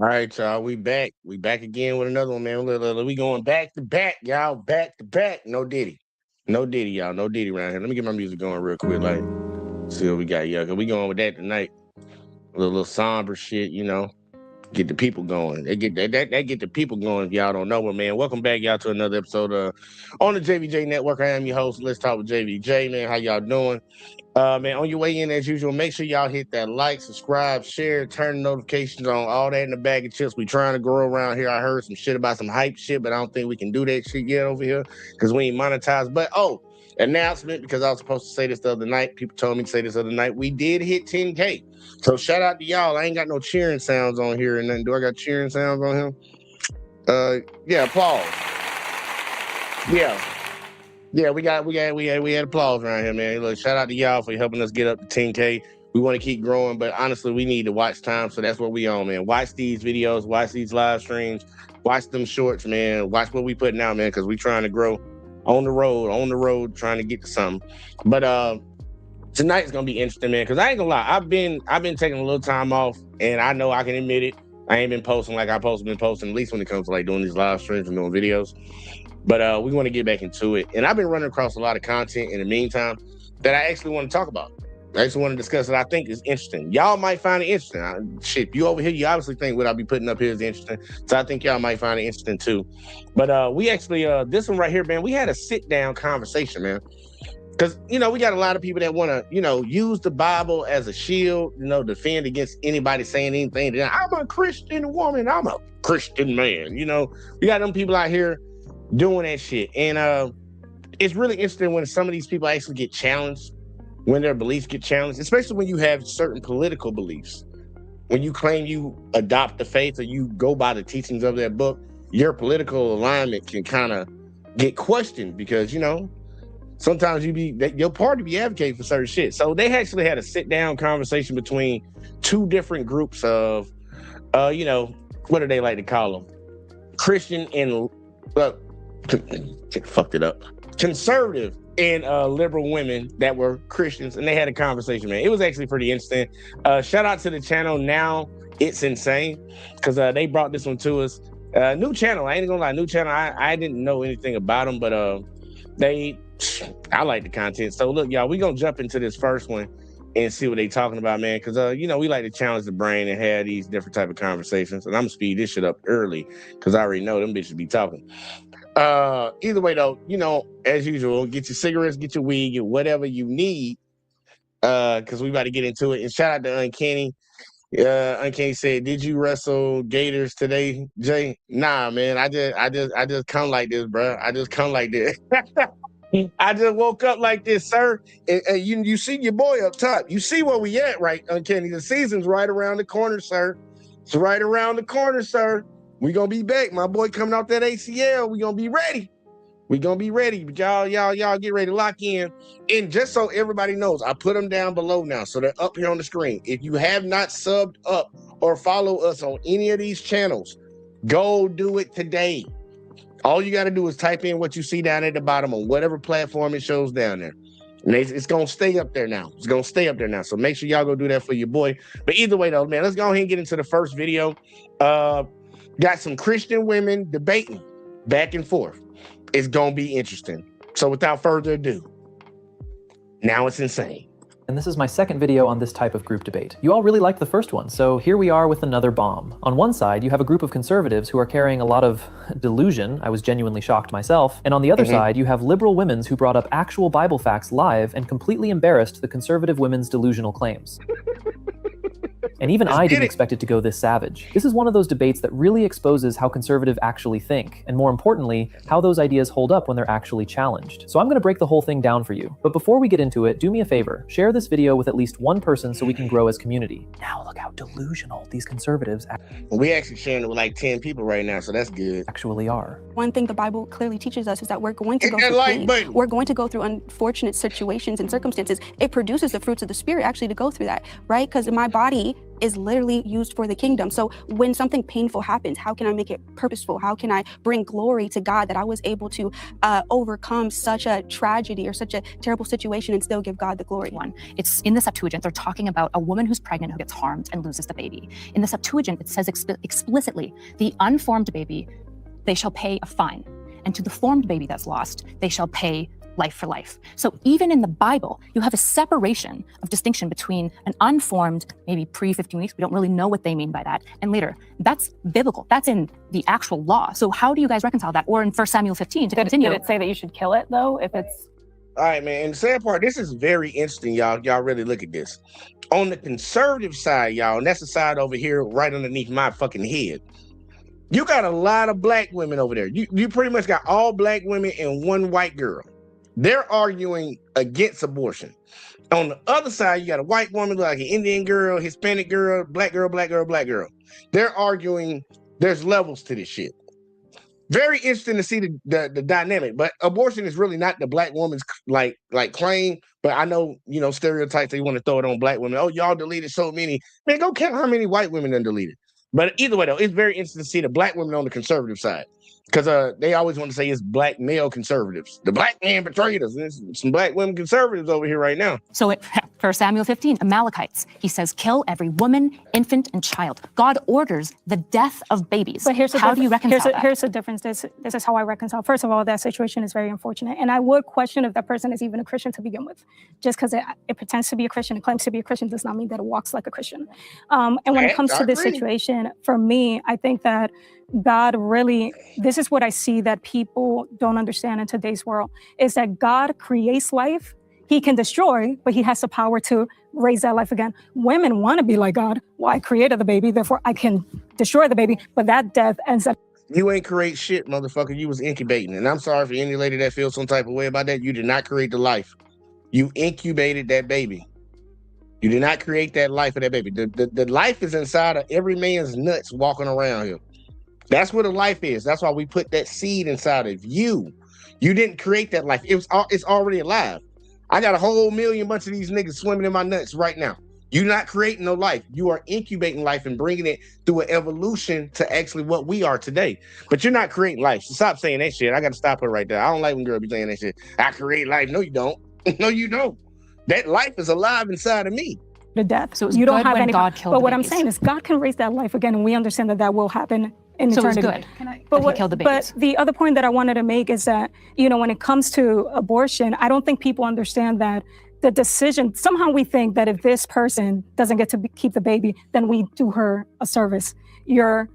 right, y'all. We back. We back again with another one, man. We going back to back, y'all. Back to back. No Diddy. No Diddy, y'all. No Diddy around here. Let me get my music going real quick. Like, see what we got, y'all. Cause we going with that tonight. A little somber shit, Get the people going. They get that get the people going if y'all don't know it, man. Welcome back, y'all, to another episode on the JVJ Network. I am your host. Let's talk with JVJ, man. How y'all doing? Man, on your way in, as usual, make sure y'all hit that like, subscribe, share, turn the notifications on, all that in the bag of chips. We trying to grow around here. I heard some shit about some hype shit, but I don't think we can do that shit yet over here because we ain't monetized. But, announcement, because I was supposed to say this the other night. People told me to say this the other night. We did hit 10K. So shout out to y'all. I ain't got no cheering sounds on here or nothing. Do I got cheering sounds on him? Yeah, applause. Yeah, we had applause around here, man. Look, shout out to y'all for helping us get up to 10K. We want to keep growing, but honestly, we need to watch time, so that's what we on, man. Watch these videos, watch these live streams, watch them shorts, man. Watch what we putting out, man, because we trying to grow on the road, trying to get to something. But tonight's gonna be interesting, man, because I ain't gonna lie, I've been taking a little time off, and I know I can admit it. I ain't been posting like I've been posting, at least when it comes to like doing these live streams and doing videos. But we want to get back into it. And I've been running across a lot of content in the meantime that I actually want to talk about. I actually want to discuss that I think is interesting. Y'all might find it interesting. Shit, you over here, you obviously think what I'll be putting up here is interesting. So I think y'all might find it interesting too. But we actually, this one right here, man, we had a sit-down conversation, man. Because, we got a lot of people that want to, use the Bible as a shield, defend against anybody saying anything. I'm a Christian woman. I'm a Christian man. We got them people out here doing that shit. And it's really interesting when some of these people actually get challenged, when their beliefs get challenged, especially when you have certain political beliefs. When you claim you adopt the faith or you go by the teachings of that book, your alignment can kind of get questioned because, sometimes your party be advocating for certain shit. So they actually had a sit-down conversation between two different groups of, what do they like to call them? Christian and, fucked it up. Conservative and liberal women that were Christians, and they had a conversation, man. It was actually pretty interesting. Shout out to the channel Now It's Insane, because they brought this one to us. New channel, I ain't gonna lie, new channel. I didn't know anything about them, but I like the content. So look, y'all, we gonna jump into this first one and see what they talking about, man. Because we like to challenge the brain and have these different type of conversations. And I'm gonna speed this shit up early because I already know them bitches be talking. Either way though, as usual, get your cigarettes, get your weed, get whatever you need. Because we about to get into it. And shout out to Uncanny. Uncanny said, "Did you wrestle Gators today, Jay?" Nah, man. I just come like this, bro. I just come like this. I just woke up like this, sir. And you see your boy up top. You see where we at, right, Uncanny? The season's right around the corner, sir. It's right around the corner, sir. We gonna be back. My boy coming off that ACL. We gonna be ready. But y'all get ready to lock in. And just so everybody knows, I put them down below now, so they're up here on the screen. If you have not subbed up or follow us on any of these channels, go do it today. All you got to do is type in what you see down at the bottom on whatever platform it shows down there. And it's going to stay up there now. So make sure y'all go do that for your boy. But either way, though, man, let's go ahead and get into the first video. Got some Christian women debating back and forth. It's going to be interesting. So without further ado, Now It's Insane. And this is my second video on this type of group debate. You all really liked the first one, so here we are with another bomb. On one side, you have a group of conservatives who are carrying a lot of delusion. I was genuinely shocked myself. And on the other side, you have liberal women who brought up actual Bible facts live and completely embarrassed the conservative women's delusional claims. And even I didn't expect it to go this savage. This is one of those debates that really exposes how conservative actually think, and more importantly, how those ideas hold up when they're actually challenged. So I'm gonna break the whole thing down for you. But before we get into it, do me a favor, share this video with at least one person so we can grow as community. Now look how delusional these conservatives we actually sharing it with like 10 people right now, so that's good. Actually are. One thing the Bible clearly teaches us is that we're going to go through pain. We're going to go through unfortunate situations and circumstances. It produces the fruits of the Spirit actually to go through that, right? Because my body is literally used for the kingdom. So when something painful happens, how can I make it purposeful? How can I bring glory to God that I was able to overcome such a tragedy or such a terrible situation and still give God the glory? It's in the Septuagint, they're talking about a woman who's pregnant who gets harmed and loses the baby. In the Septuagint, it says explicitly, the unformed baby, they shall pay a fine. And to the formed baby that's lost, they shall pay life for life. So even in the Bible, you have a separation of distinction between an unformed, maybe pre-15 weeks, we don't really know what they mean by that, and later. That's biblical. That's in the actual law. So how do you guys reconcile that? Or in 1 Samuel 15, to continue. Did it say that you should kill it, though, if it's... All right, man. And the sad part, this is very interesting, y'all. Y'all really look at this. On the conservative side, y'all, and that's the side over here right underneath my fucking head, you got a lot of black women over there. You pretty much got all black women and one white girl. They're arguing against abortion. On the other side, you got a white woman, like an Indian girl, Hispanic girl, black girl, black girl, black girl. They're arguing there's levels to this shit. Very interesting to see the dynamic, but abortion is really not the black woman's like claim. But I know, you know, stereotypes, they want to throw it on black women. Oh, y'all deleted so many. Man, go count how many white women done deleted. But either way, though, it's very interesting to see the black women on the conservative side. Because they always want to say it's black male conservatives. The black man betrayed us. There's some black women conservatives over here right now. So 1 Samuel 15, Amalekites, he says, kill every woman, infant, and child. God orders the death of babies. But here's how do you reconcile that? Here's the difference. This is how I reconcile. First of all, that situation is very unfortunate. And I would question if that person is even a Christian to begin with. Just because it pretends to be a Christian, it claims to be a Christian, does not mean that it walks like a Christian. And when it comes to this situation, for me, I think that God really, this is what I see that people don't understand in today's world, is that God creates life. He can destroy, but he has the power to raise that life again. Women want to be like God. Well, I created the baby, therefore I can destroy the baby, but that death ends up. You ain't create shit, motherfucker. You was incubating. And I'm sorry for any lady that feels some type of way about that. You did not create the life. You incubated that baby. You did not create that life of that baby. The life is inside of every man's nuts walking around here. That's what a life is. That's why we put that seed inside of you. You didn't create that life. It's already alive. I got a whole million bunch of these niggas swimming in my nuts right now. You're not creating no life. You are incubating life and bringing it through an evolution to actually what we are today. But you're not creating life. So stop saying that shit. I got to stop her right there. I don't like when girls be saying that shit. I create life. No, you don't. No, you don't. That life is alive inside of me. The death. So you don't have any. God killed but what babies. I'm saying is God can raise that life again, and we understand that will happen in so eternity. It's good. But the other point that I wanted to make is that, you know, when it comes to abortion, I don't think people understand that the decision, somehow we think that if this person doesn't get to keep the baby, then we do her a service. There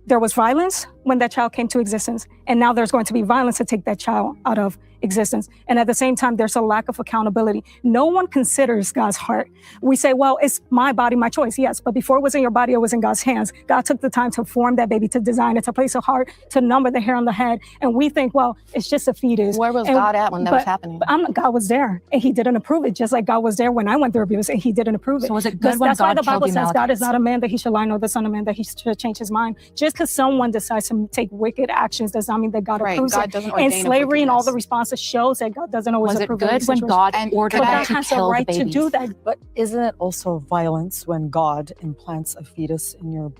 was violence when that child came to existence, and now there's going to be violence to take that child out of existence. And at the same time, there's a lack of accountability. No one considers God's heart. We say, well, it's my body, my choice. Yes, but before it was in your body, it was in God's hands. God took the time to form that baby, to design it, to place a heart, to number the hair on the head. And we think, well, it's just a fetus. Where was God at when that was happening? God was there, and he didn't approve it, just like God was there when I went through abuse, and he didn't approve it. So was it good when that's God why the Bible killed the says God is Amalekites? not a man that he should lie, nor the son of man that he should change his mind. Just because someone decides to take wicked actions does not mean that God approves God it. doesn't And ordain slavery and all the wickedness. responses shows that God doesn't always Was it approve good of these when situations. God And ordered But them God to has the kill the right to babies? do that. But isn't it also violence when God implants a fetus in your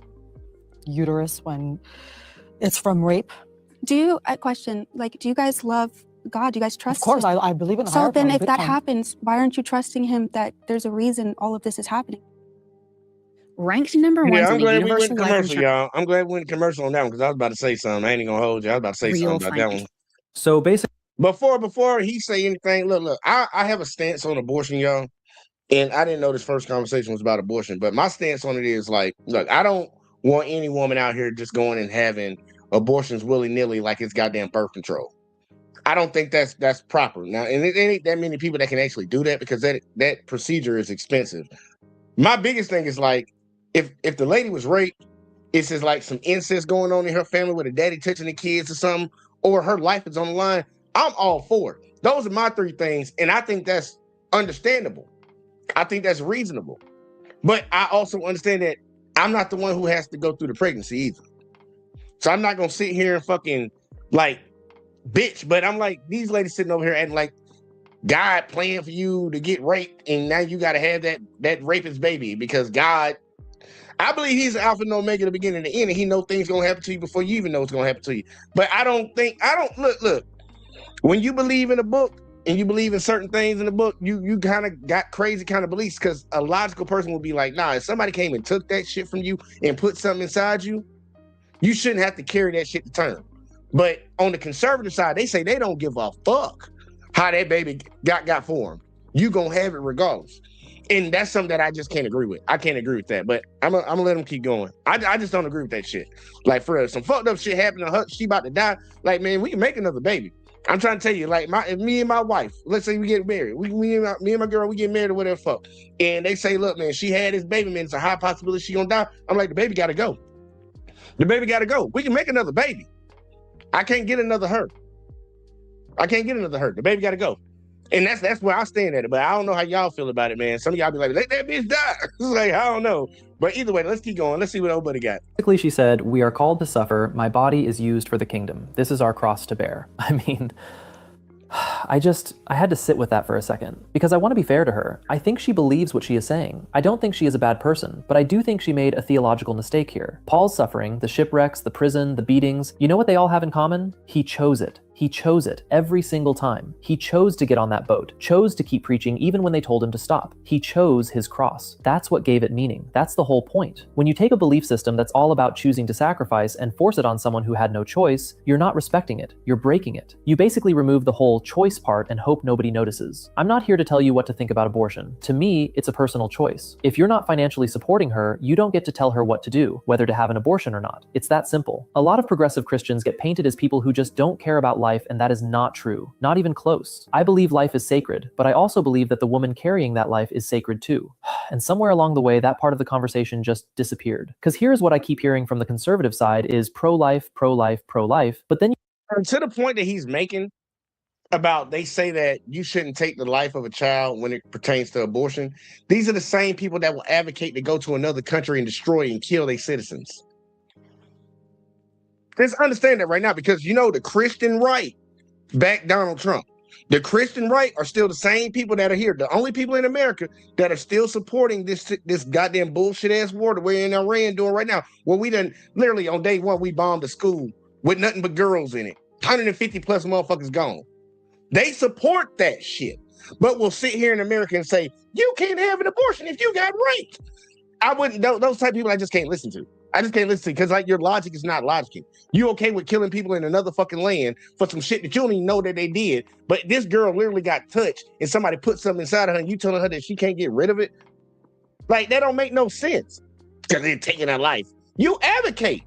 uterus when it's from rape? Do you guys love God? Do you guys trust Of course, him? I believe in a So higher then power, if big that time. happens, why aren't you trusting him that there's a reason all of this is happening? Ranked number one Yeah, I'm in the glad we went universal to life commercial, insurance. y'all. I'm glad we went to commercial on that one because I was about to say something. I ain't even gonna hold you. I was about to say Real something about that one. So basically, Before he say anything, look, I have a stance on abortion, y'all. And I didn't know this first conversation was about abortion, but my stance on it is like, look, I don't want any woman out here just going and having abortions willy-nilly like it's goddamn birth control. I don't think that's proper. Now, and it ain't that many people that can actually do that because that procedure is expensive. My biggest thing is like, if the lady was raped, it's just like some incest going on in her family with a daddy touching the kids or something, or her life is on the line, I'm all for it. Those are my three things, and I think that's understandable. I think that's reasonable. But I also understand that I'm not the one who has to go through the pregnancy either. So I'm not going to sit here and fucking like bitch, but I'm like, these ladies sitting over here acting like God planned for you to get raped and now you got to have that rapist baby because God I believe he's the Alpha and Omega at the beginning and the end, and he knows things gonna happen to you before you even know what's gonna happen to you. But I don't look. When you believe in a book and you believe in certain things in the book, you kind of got crazy kind of beliefs, because a logical person would be like, nah, if somebody came and took that shit from you and put something inside you, you shouldn't have to carry that shit to term. But on the conservative side, they say they don't give a fuck how that baby got formed. You gonna have it regardless. And that's something that I just can't agree with. I can't agree with that, but I'm gonna let them keep going. I just don't agree with that shit. Like, for real, some fucked up shit happened to her. She about to die. Like, man, we can make another baby. I'm trying to tell you, like, if me and my wife, let's say we get married, me and my girl, we get married or whatever fuck, and they say, look, man, she had this baby, man, it's a high possibility she gonna die. I'm like, the baby gotta go. The baby gotta go. We can make another baby. I can't get another her. The baby gotta go. And that's where I stand at it. But I don't know how y'all feel about it, man. Some of y'all be like, let that bitch die. It's like, I don't know. But either way, let's keep going. Let's see what old buddy got. Basically, she said, "We are called to suffer. My body is used for the kingdom. This is our cross to bear." I mean, I had to sit with that for a second, because I want to be fair to her. I think she believes what she is saying. I don't think she is a bad person, but I do think she made a theological mistake here. Paul's suffering, the shipwrecks, the prison, the beatings, you know what they all have in common? He chose it. He chose it every single time. He chose to get on that boat, chose to keep preaching even when they told him to stop. He chose his cross. That's what gave it meaning. That's the whole point. When you take a belief system that's all about choosing to sacrifice and force it on someone who had no choice, you're not respecting it. You're breaking it. You basically remove the whole choice part and hope nobody notices. I'm not here to tell you what to think about abortion. To me, it's a personal choice. If you're not financially supporting her, you don't get to tell her what to do, whether to have an abortion or not. It's that simple. A lot of progressive Christians get painted as people who just don't care about life, and that is not true. Not even close. I believe life is sacred, but I also believe that the woman carrying that life is sacred too. And somewhere along the way, that part of the conversation just disappeared. Because here's what I keep hearing from the conservative side is pro-life, pro-life, pro-life, but then to the point that he's making about, they say that you shouldn't take the life of a child when it pertains to abortion. These are the same people that will advocate to go to another country and destroy and kill their citizens. Let's understand that right now, because the Christian right back Donald Trump. The Christian right are still the same people that are here. The only people in America that are still supporting this goddamn bullshit ass war the way in Iran doing right now. Well, we done literally on day one, we bombed a school with nothing but girls in it. 150 plus motherfuckers gone. They support that shit. But we'll sit here in America and say, you can't have an abortion if you got raped. I wouldn't, those type of people I just can't listen to. I just can't listen to, because like your logic is not logic. You okay with killing people in another fucking land for some shit that you don't even know that they did, but this girl literally got touched and somebody put something inside of her and you telling her that she can't get rid of it? Like, that don't make no sense, because they're taking her life. You advocate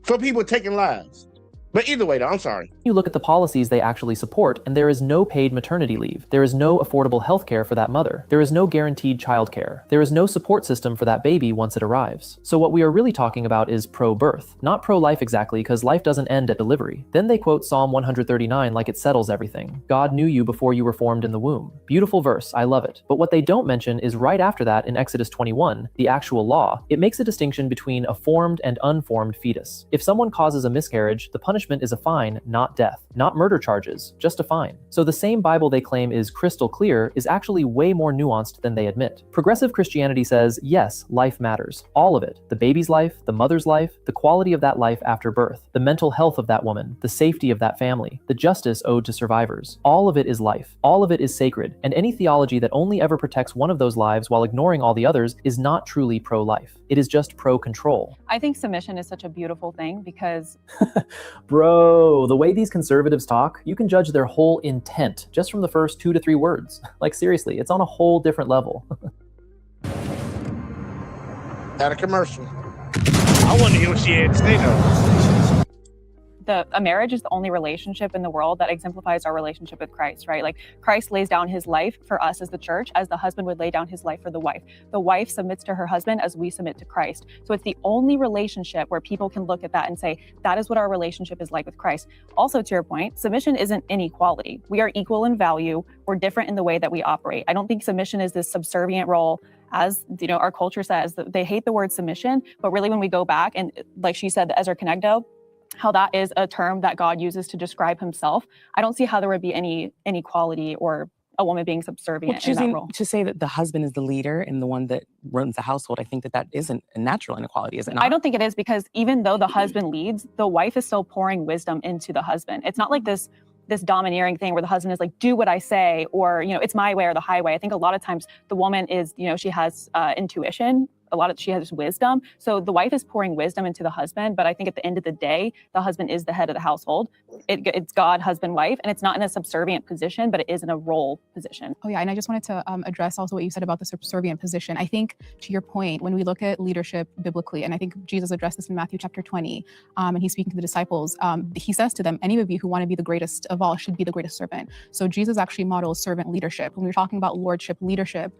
for people taking lives. But either way, though, I'm sorry. You look at the policies they actually support, and there is no paid maternity leave. There is no affordable health care for that mother. There is no guaranteed childcare. There is no support system for that baby once it arrives. So what we are really talking about is pro-birth. Not pro-life exactly, because life doesn't end at delivery. Then they quote Psalm 139 like it settles everything. God knew you before you were formed in the womb. Beautiful verse, I love it. But what they don't mention is right after that in Exodus 21, the actual law, it makes a distinction between a formed and unformed fetus. If someone causes a miscarriage, the punishment is a fine, not death. Not murder charges, just a fine. So the same Bible they claim is crystal clear is actually way more nuanced than they admit. Progressive Christianity says, yes, life matters. All of it. The baby's life, the mother's life, the quality of that life after birth, the mental health of that woman, the safety of that family, the justice owed to survivors. All of it is life. All of it is sacred. And any theology that only ever protects one of those lives while ignoring all the others is not truly pro-life. It is just pro-control. I think submission is such a beautiful thing because... Bro, the way these conservatives talk, you can judge their whole intent just from the first 2 to 3 words. Like, seriously, it's on a whole different level. At a commercial. I want to hear what she had to say, though. A marriage is the only relationship in the world that exemplifies our relationship with Christ, right? Like, Christ lays down his life for us as the church, as the husband would lay down his life for the wife. The wife submits to her husband as we submit to Christ. So it's the only relationship where people can look at that and say, that is what our relationship is like with Christ. Also, to your point, submission isn't inequality. We are equal in value. We're different in the way that we operate. I don't think submission is this subservient role, as our culture says. They hate the word submission, but really when we go back, and like she said, the Ezra Kenegdo, how that is a term that God uses to describe himself, I don't see how there would be any inequality or a woman being subservient in that choosing role. to say that the husband is the leader and the one that runs the household, I think that isn't a natural inequality, is it not? I don't think it is, because even though the husband leads, the wife is still pouring wisdom into the husband. It's not like this domineering thing where the husband is like, do what I say, or, it's my way or the highway. I think a lot of times the woman is, she has intuition. She has wisdom. So the wife is pouring wisdom into the husband. But I think at the end of the day, the husband is the head of the household. It's God, husband, wife. And it's not in a subservient position, but it is in a role position. Oh, yeah. And I just wanted to address also what you said about the subservient position. I think, to your point, when we look at leadership biblically, and I think Jesus addressed this in Matthew chapter 20, and he's speaking to the disciples, he says to them, any of you who want to be the greatest of all should be the greatest servant. So Jesus actually models servant leadership. When we're talking about lordship leadership,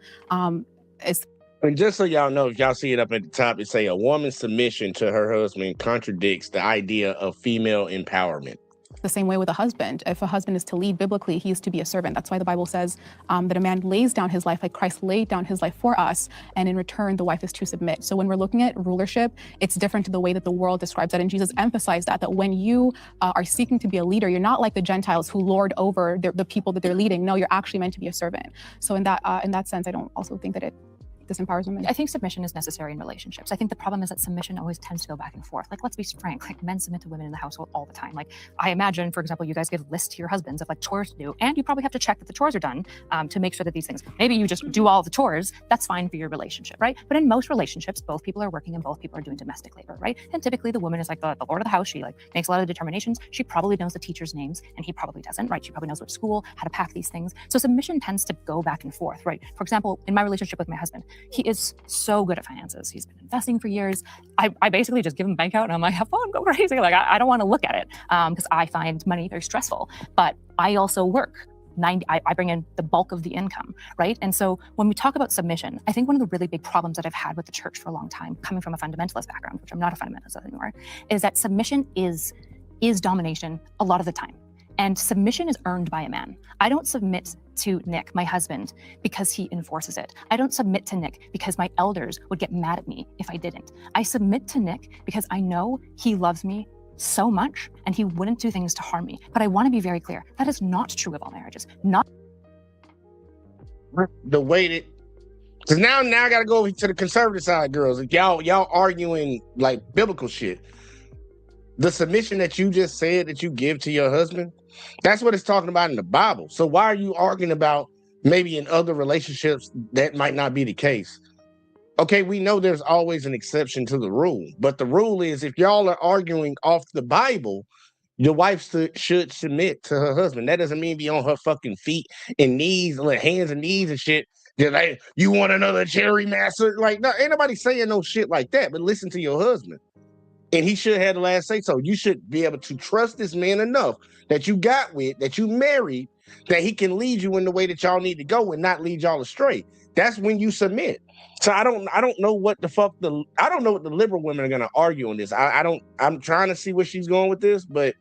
and just so y'all know, if y'all see it up at the top, it say a woman's submission to her husband contradicts the idea of female empowerment. the same way with a husband. If a husband is to lead biblically, he is to be a servant. That's why the Bible says that a man lays down his life like Christ laid down his life for us, and in return, the wife is to submit. So when we're looking at rulership, it's different to the way that the world describes that. And Jesus emphasized that when you are seeking to be a leader, you're not like the Gentiles who lord over the people that they're leading. No, you're actually meant to be a servant. So in that sense, I don't also think that it disempowers women. I think submission is necessary in relationships. I think the problem is that submission always tends to go back and forth. Like, let's be frank, like men submit to women in the household all the time. Like, I imagine, for example, you guys give lists to your husbands of like chores to do, and you probably have to check that the chores are done to make sure that these things, maybe you just do all the chores, that's fine for your relationship, right? But in most relationships, both people are working and both people are doing domestic labor, right? And typically the woman is like the lord of the house. She like makes a lot of the determinations. She probably knows the teacher's names and he probably doesn't, right? She probably knows which school, how to pack these things. So submission tends to go back and forth, right? For example, in my relationship with my husband, he is so good at finances. He's been investing for years. I basically just give him a bank account and I'm like, have fun, go crazy. Like, I don't want to look at it because I find money very stressful. But I also work. I bring in the bulk of the income, right? And so when we talk about submission, I think one of the really big problems that I've had with the church for a long time, coming from a fundamentalist background, which I'm not a fundamentalist anymore, is that submission is domination a lot of the time. And submission is earned by a man. I don't submit to Nick, my husband, because he enforces it. I don't submit to Nick because my elders would get mad at me if I didn't. I submit to Nick because I know he loves me so much and he wouldn't do things to harm me. But I want to be very clear, that is not true of all marriages. Not the way that, because now I got to go over to the conservative side, girls. Like y'all arguing like biblical shit. The submission that you just said that you give to your husband, that's what it's talking about in the Bible. So why are you arguing about maybe in other relationships that might not be the case? Okay, we know there's always an exception to the rule, but the rule is if y'all are arguing off the Bible, your wife should submit to her husband. That doesn't mean be on her fucking feet and knees, like hands and knees and shit. Just like, you want another cherry master? Like, no, ain't nobody saying no shit like that, but listen to your husband. And he should have the last say so. You should be able to trust this man enough that you got with, that you married, that he can lead you in the way that y'all need to go and not lead y'all astray. That's when you submit. So I don't know what the fuck I don't know what the liberal women are gonna argue on this. I'm trying to see where she's going with this, but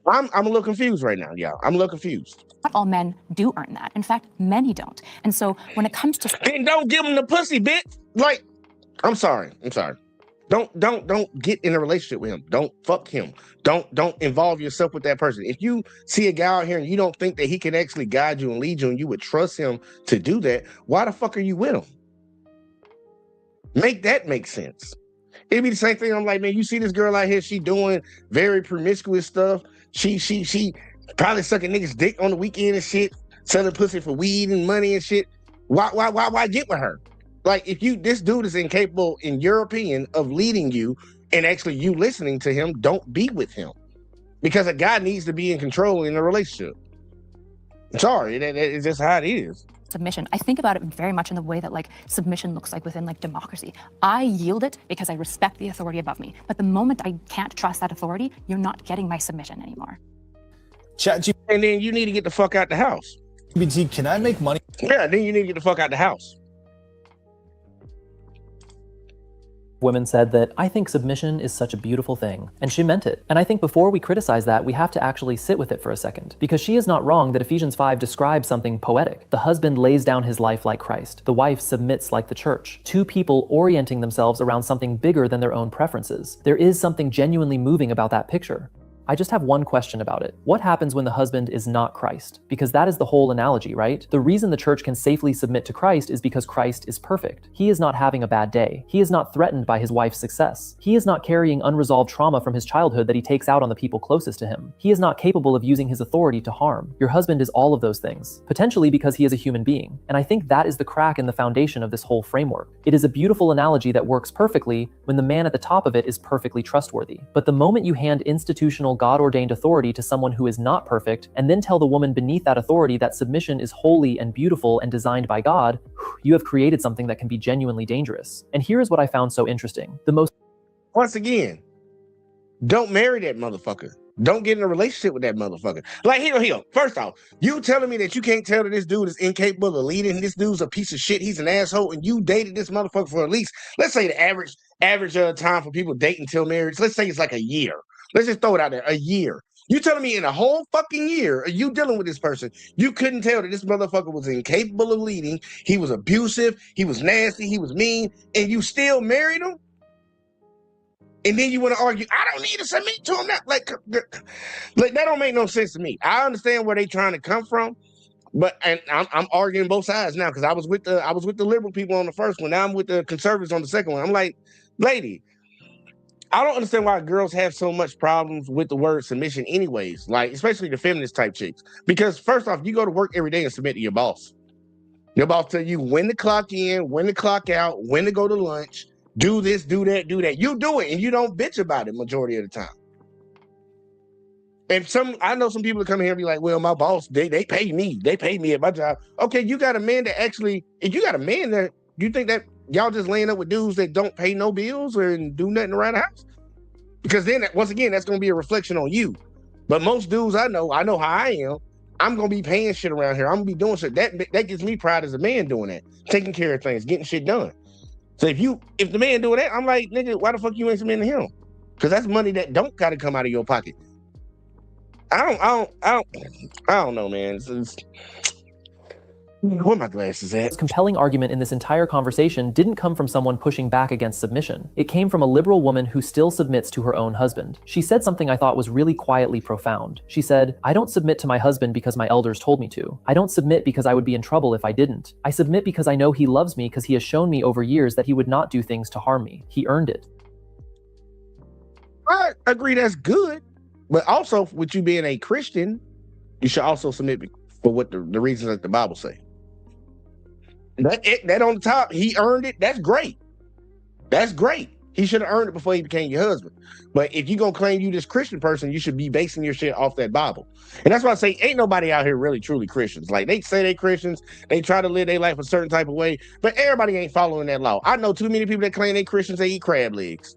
I'm a little confused right now, y'all. I'm a little confused. all men do earn that. In fact, many don't. And so when it comes to then don't give him the pussy, bitch. Like, I'm sorry. Don't get in a relationship with him. Don't fuck him. Don't involve yourself with that person. If you see a guy out here and you don't think that he can actually guide you and lead you and you would trust him to do that, why the fuck are you with him? Make that make sense. It'd be the same thing. I'm like, man, you see this girl out here, she doing very promiscuous stuff. She probably sucking niggas' dick on the weekend and shit, selling pussy for weed and money and shit. Why get with her? Like, if this dude is incapable, in your opinion, of leading you and actually you listening to him, don't be with him. Because a guy needs to be in control in a relationship. I'm sorry, it's just how it is. Submission, I think about it very much in the way that like submission looks like within like democracy. I yield it because I respect the authority above me. But the moment I can't trust that authority, you're not getting my submission anymore. And then you need to get the fuck out the house. JvJ, can I make money? Yeah, then you need to get the fuck out the house. Women said that, I think submission is such a beautiful thing. And she meant it. And I think before we criticize that, we have to actually sit with it for a second. Because she is not wrong that Ephesians 5 describes something poetic. The husband lays down his life like Christ. The wife submits like the church. Two people orienting themselves around something bigger than their own preferences. There is something genuinely moving about that picture. I just have one question about it. What happens when the husband is not Christ? Because that is the whole analogy, right? The reason the church can safely submit to Christ is because Christ is perfect. He is not having a bad day. He is not threatened by his wife's success. He is not carrying unresolved trauma from his childhood that he takes out on the people closest to him. He is not capable of using his authority to harm. Your husband is all of those things, potentially because he is a human being. And I think that is the crack in the foundation of this whole framework. It is a beautiful analogy that works perfectly when the man at the top of it is perfectly trustworthy. But the moment you hand institutional God-ordained authority to someone who is not perfect, and then tell the woman beneath that authority that submission is holy and beautiful and designed by God, you have created something that can be genuinely dangerous. And here is what I found so interesting. Once again, don't marry that motherfucker. Don't get in a relationship with that motherfucker. Like, here. First off, you telling me that you can't tell that this dude is incapable of leading, this dude's a piece of shit, he's an asshole, and you dated this motherfucker for at least, let's say the average time for people dating till marriage, let's say it's like a year. Let's just throw it out there, a year. You telling me in a whole fucking year, are you dealing with this person, you couldn't tell that this motherfucker was incapable of leading, he was abusive, he was nasty, he was mean, and you still married him? And then you want to argue, I don't need to submit to him. Like that don't make no sense to me. I understand where they trying to come from, but I'm arguing both sides now because I was with the liberal people on the first one. Now I'm with the conservatives on the second one. I'm like, lady, I don't understand why girls have so much problems with the word submission anyways, like especially the feminist type chicks. Because first off, you go to work every day and submit to your boss. Your boss tell you when to clock in, when to clock out, when to go to lunch, do this, do that, do that. You do it and you don't bitch about it majority of the time. And I know some people that come here and be like, well, my boss, they pay me. They pay me at my job. Okay, you got a man that actually, if you got a man that, you think that y'all just laying up with dudes that don't pay no bills or do nothing around the house? Because then, once again, that's going to be a reflection on you. But most dudes I know how I am. I'm going to be paying shit around here. I'm going to be doing shit. That gives me pride as a man doing that. Taking care of things, getting shit done. So if the man doing that, I'm like, nigga, why the fuck you ain't submitting to him? Because that's money that don't got to come out of your pocket. I don't know, man. Where my glasses at? This compelling argument in this entire conversation didn't come from someone pushing back against submission. It came from a liberal woman who still submits to her own husband. She said something I thought was really quietly profound. She said, I don't submit to my husband because my elders told me to. I don't submit because I would be in trouble if I didn't. I submit because I know he loves me because he has shown me over years that he would not do things to harm me. He earned it. I agree that's good. But also, with you being a Christian, you should also submit for what the reasons that the Bible say. That on the top, he earned it. That's great. That's great. He should have earned it before he became your husband. But if you're going to claim you this Christian person, you should be basing your shit off that Bible. And that's why I say ain't nobody out here really truly Christians. Like, they say they Christians, they try to live their life a certain type of way, but everybody ain't following that law. I know too many people that claim they Christians, they eat crab legs.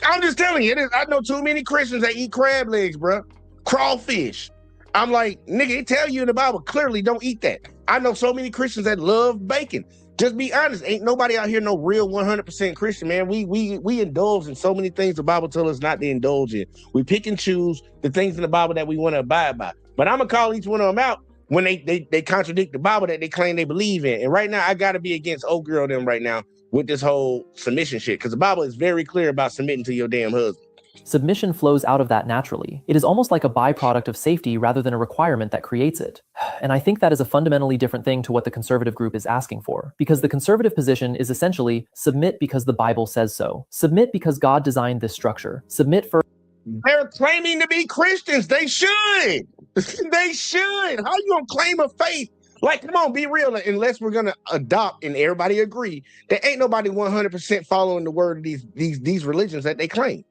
I'm just telling you, I know too many Christians that eat crab legs, bro. Crawfish. I'm like, nigga, it tell you in the Bible, clearly don't eat that. I know so many Christians that love bacon. Just be honest, ain't nobody out here no real 100% Christian, man. We indulge in so many things the Bible tells us not to indulge in. We pick and choose the things in the Bible that we want to abide by. But I'm going to call each one of them out when they contradict the Bible that they claim they believe in. And right now, I got to be against old girl them right now with this whole submission shit, because the Bible is very clear about submitting to your damn husband. Submission flows out of that naturally. It is almost like a byproduct of safety rather than a requirement that creates it. And I think that is a fundamentally different thing to what the conservative group is asking for, because the conservative position is essentially submit because the Bible says so. Submit because God designed this structure. Submit for... They're claiming to be Christians. They should. They should. How you gonna claim a faith? Like, come on, be real. Unless we're gonna adopt and everybody agree that ain't nobody 100% following the word of these religions that they claim.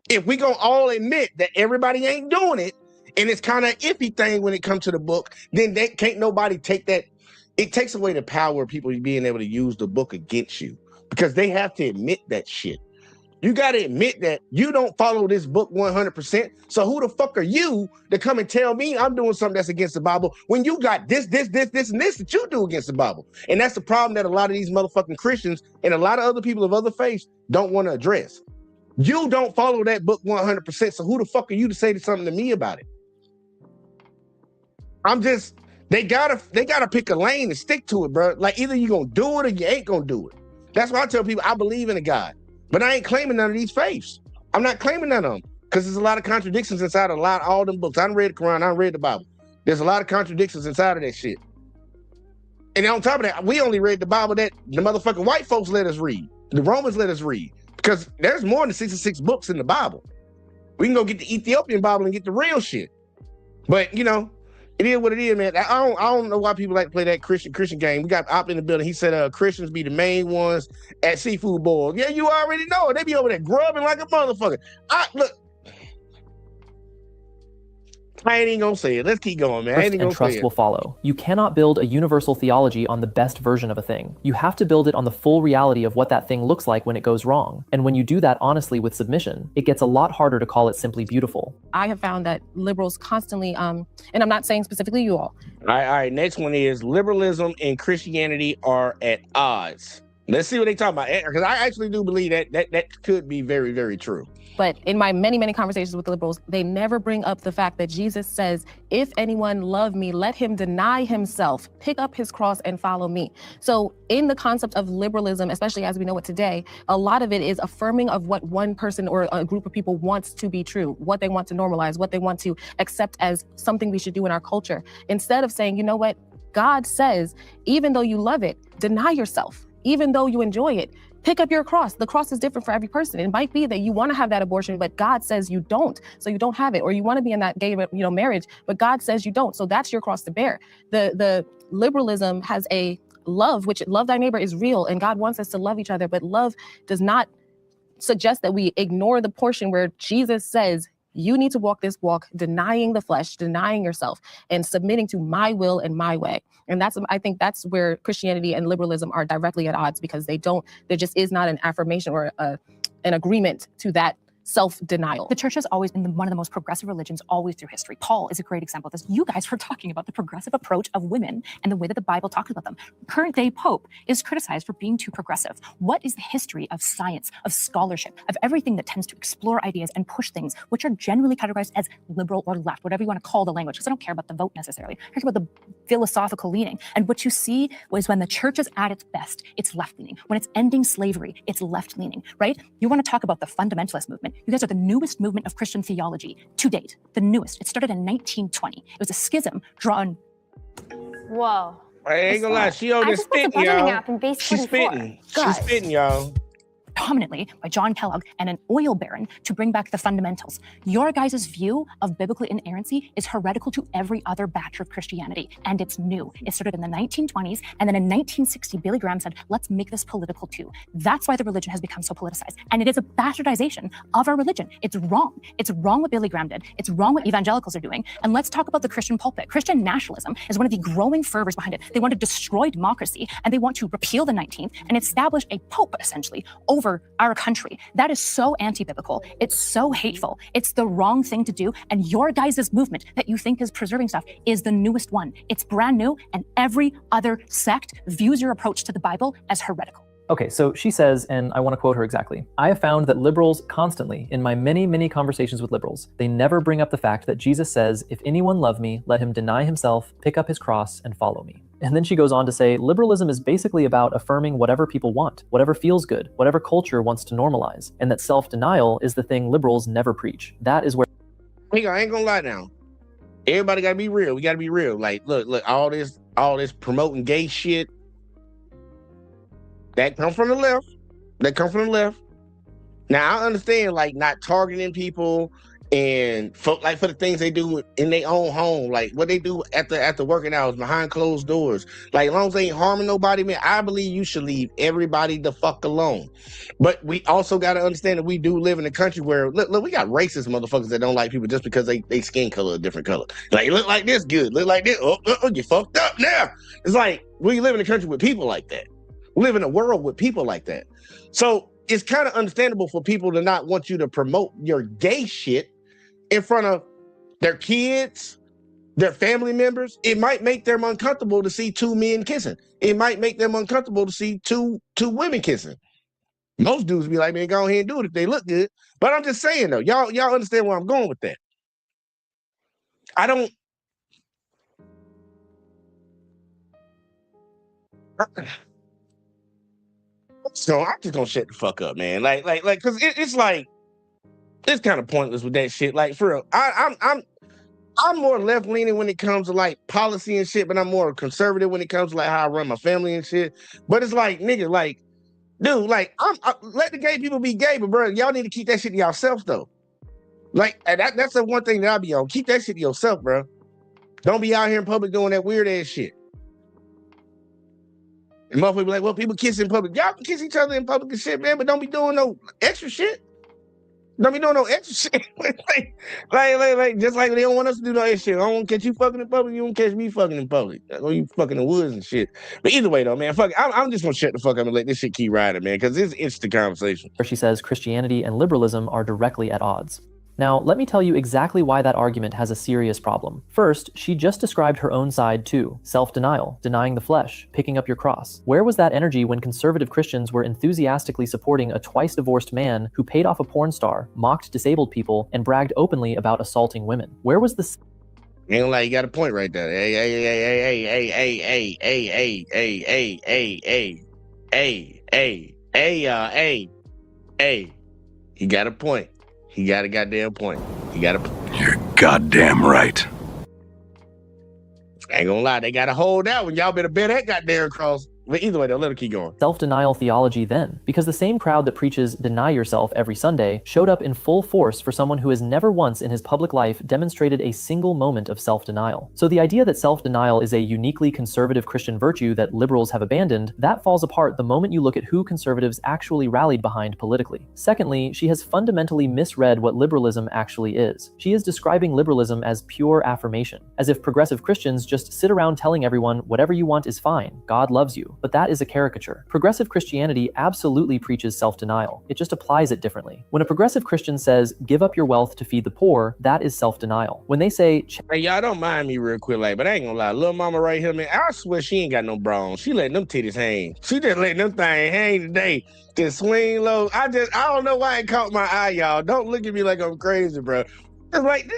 If we gonna all admit that everybody ain't doing it, and it's kind of iffy thing when it comes to the book, then they can't nobody take that. It takes away the power of people being able to use the book against you, because they have to admit that shit. You got to admit that you don't follow this book 100%. So who the fuck are you to come and tell me I'm doing something that's against the Bible when you got this, and this that you do against the Bible? And that's the problem that a lot of these motherfucking Christians and a lot of other people of other faiths don't want to address. You don't follow that book 100%. So who the fuck are you to say something to me about it? They gotta pick a lane and stick to it, bro. Like, either you gonna do it or you ain't gonna do it. That's why I tell people I believe in a God. But I ain't claiming none of these faiths. I'm not claiming none of them. Because there's a lot of contradictions inside of all them books. I done read the Quran, I done read the Bible. There's a lot of contradictions inside of that shit. And on top of that, we only read the Bible that the motherfucking white folks let us read. The Romans let us read. Because there's more than 66 books in the Bible. We can go get the Ethiopian Bible and get the real shit. But, you know, it is what it is, man. I don't know why people like to play that Christian game. We got Op in the building. He said Christians be the main ones at seafood boils. Yeah, you already know. They be over there grubbing like a motherfucker. Look, I ain't even gonna say it. Let's keep going, man. I ain't even and gonna trust say it. will follow. You cannot build a universal theology on the best version of a thing. You have to build it on the full reality of what that thing looks like when it goes wrong. And when you do that honestly with submission, it gets a lot harder to call it simply beautiful. I have found that liberals constantly, and I'm not saying specifically you all. All right. Next one is liberalism and Christianity are at odds. Let's see what they talk about. Because I actually do believe that could be very, very true. But in my many, many conversations with liberals, they never bring up the fact that Jesus says, if anyone love me, let him deny himself, pick up his cross and follow me. So in the concept of liberalism, especially as we know it today, a lot of it is affirming of what one person or a group of people wants to be true, what they want to normalize, what they want to accept as something we should do in our culture. Instead of saying, you know what, God says, even though you love it, deny yourself. Even though you enjoy it, pick up your cross. The cross is different for every person. It might be that you want to have that abortion, but God says you don't, so you don't have it. Or you want to be in that gay, marriage, but God says you don't, so that's your cross to bear. The liberalism has a love, which love thy neighbor is real, and God wants us to love each other, but love does not suggest that we ignore the portion where Jesus says, you need to walk this walk, denying the flesh, denying yourself, and submitting to my will and my way. And I think that's where Christianity and liberalism are directly at odds, because there just is not an affirmation or an agreement to that self-denial. The church has always been one of the most progressive religions always through history. Paul is a great example of this. You guys were talking about the progressive approach of women and the way that the Bible talks about them. Current day Pope is criticized for being too progressive. What is the history of science, of scholarship, of everything that tends to explore ideas and push things which are generally categorized as liberal or left, whatever you want to call the language, because I don't care about the vote necessarily. I care about the philosophical leaning. And what you see was when the church is at its best, it's left-leaning. When it's ending slavery, it's left-leaning, right? You want to talk about the fundamentalist movement. You guys are the newest movement of Christian theology to date, the newest. It started in 1920. It was a schism drawn. Whoa. I ain't gonna lie, she on this spitting, y'all. She's spitting. She's spitting, y'all. Prominently by John Kellogg and an oil baron to bring back the fundamentals. Your guys' view of biblical inerrancy is heretical to every other batch of Christianity, and it's new. It started in the 1920s, and then in 1960, Billy Graham said, let's make this political too. That's why the religion has become so politicized, and it is a bastardization of our religion. It's wrong. It's wrong what Billy Graham did. It's wrong what evangelicals are doing, and let's talk about the Christian pulpit. Christian nationalism is one of the growing fervors behind it. They want to destroy democracy, and they want to repeal the 19th and establish a pope, essentially, over our country. That is so anti-biblical. It's so hateful. It's the wrong thing to do. And your guys' movement that you think is preserving stuff is the newest one. It's brand new, and every other sect views your approach to the Bible as heretical. Okay, so she says, and I want to quote her exactly, I have found that liberals constantly, in my many, many conversations with liberals, they never bring up the fact that Jesus says, if anyone love me, let him deny himself, pick up his cross, and follow me. And then she goes on to say, liberalism is basically about affirming whatever people want, whatever feels good, whatever culture wants to normalize, and that self-denial is the thing liberals never preach. That is where... I ain't gonna lie now. Everybody gotta be real. We gotta be real. Like, look, all this promoting gay shit, that come from the left. Now, I understand, like, not targeting people and for the things they do in their own home, like what they do at the working hours behind closed doors. Like, as long as they ain't harming nobody, man, I believe you should leave everybody the fuck alone. But we also got to understand that we do live in a country where, look, we got racist motherfuckers that don't like people just because they skin color a different color. Like, look like this good, look like this, you fucked up now. It's like, we live in a country with people like that. We live in a world with people like that. So it's kind of understandable for people to not want you to promote your gay shit in front of their kids, their family members. It might make them uncomfortable to see two men kissing. It might make them uncomfortable to see two women kissing. Most dudes be like, man, go ahead and do it if they look good. But I'm just saying, though, y'all understand where I'm going with that. I don't... So I'm just gonna shut the fuck up, man. Like, because it's like, it's kind of pointless with that shit. Like for real, I'm more left leaning when it comes to like policy and shit, but I'm more conservative when it comes to like how I run my family and shit. But it's like, nigga, like, dude, like, let the gay people be gay, but bro, y'all need to keep that shit to yourself though. Like, that's the one thing that I be on. Keep that shit to yourself, bro. Don't be out here in public doing that weird ass shit. And motherfuckers be like, well, people kiss in public. Y'all can kiss each other in public and shit, man, but don't be doing no extra shit. Don't be doing no extra shit. like, just like they don't want us to do no extra shit. I don't want to catch you fucking in public. You don't catch me fucking in public. Or you fucking in the woods and shit. But either way, though, man, fuck it. I'm just going to shut the fuck up and let this shit keep riding, man, because it's interesting conversation. Where she says Christianity and liberalism are directly at odds. Now, let me tell you exactly why that argument has a serious problem. First, she just described her own side too. Self-denial, denying the flesh, picking up your cross. Where was that energy when conservative Christians were enthusiastically supporting a twice-divorced man who paid off a porn star, mocked disabled people, and bragged openly about assaulting women? Where was the... Ain't like you got a point right there. Hey. He got a point. He got a goddamn point. You're goddamn right. I ain't gonna lie, they gotta hold that one. Y'all better bet that goddamn cross. But either way, though, let her keep going. Self-denial theology then, because the same crowd that preaches deny yourself every Sunday showed up in full force for someone who has never once in his public life demonstrated a single moment of self-denial. So the idea that self-denial is a uniquely conservative Christian virtue that liberals have abandoned, that falls apart the moment you look at who conservatives actually rallied behind politically. Secondly, she has fundamentally misread what liberalism actually is. She is describing liberalism as pure affirmation, as if progressive Christians just sit around telling everyone whatever you want is fine, God loves you. But that is a caricature. Progressive Christianity absolutely preaches self-denial. It just applies it differently. When a progressive Christian says, give up your wealth to feed the poor, that is self-denial. When they say... Hey, y'all don't mind me real quick, like, but I ain't gonna lie. Little mama right here, man, I swear she ain't got no bra on. She letting them titties hang. She just letting them things hang today. Just swing low. I don't know why it caught my eye, y'all. Don't look at me like I'm crazy, bro. It's like...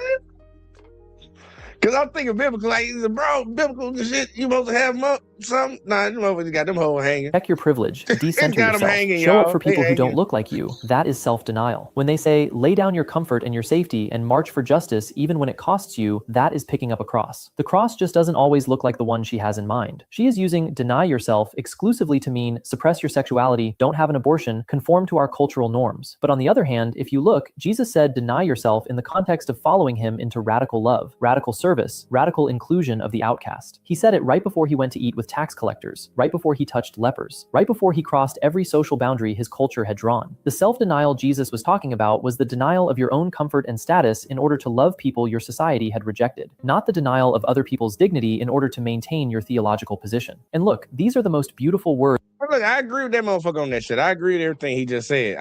Cause I'm thinking biblical, like, bro, biblical shit, you supposed to have something? Nah, you motherfuckers got them hoes hanging. Check your privilege, decenter yourself, hanging, show y'all. up for people who don't look like you. That is self-denial. When they say, lay down your comfort and your safety and march for justice even when it costs you, that is picking up a cross. The cross just doesn't always look like the one she has in mind. She is using deny yourself exclusively to mean suppress your sexuality, don't have an abortion, conform to our cultural norms. But on the other hand, if you look, Jesus said deny yourself in the context of following him into radical love, radical service, radical inclusion of the outcast. He said it right before he went to eat with tax collectors, right before he touched lepers, right before he crossed every social boundary his culture had drawn. The self-denial Jesus was talking about was the denial of your own comfort and status in order to love people your society had rejected, not the denial of other people's dignity in order to maintain your theological position. And look, these are the most beautiful words. Look, I agree with that motherfucker on that shit. I agree with everything he just said.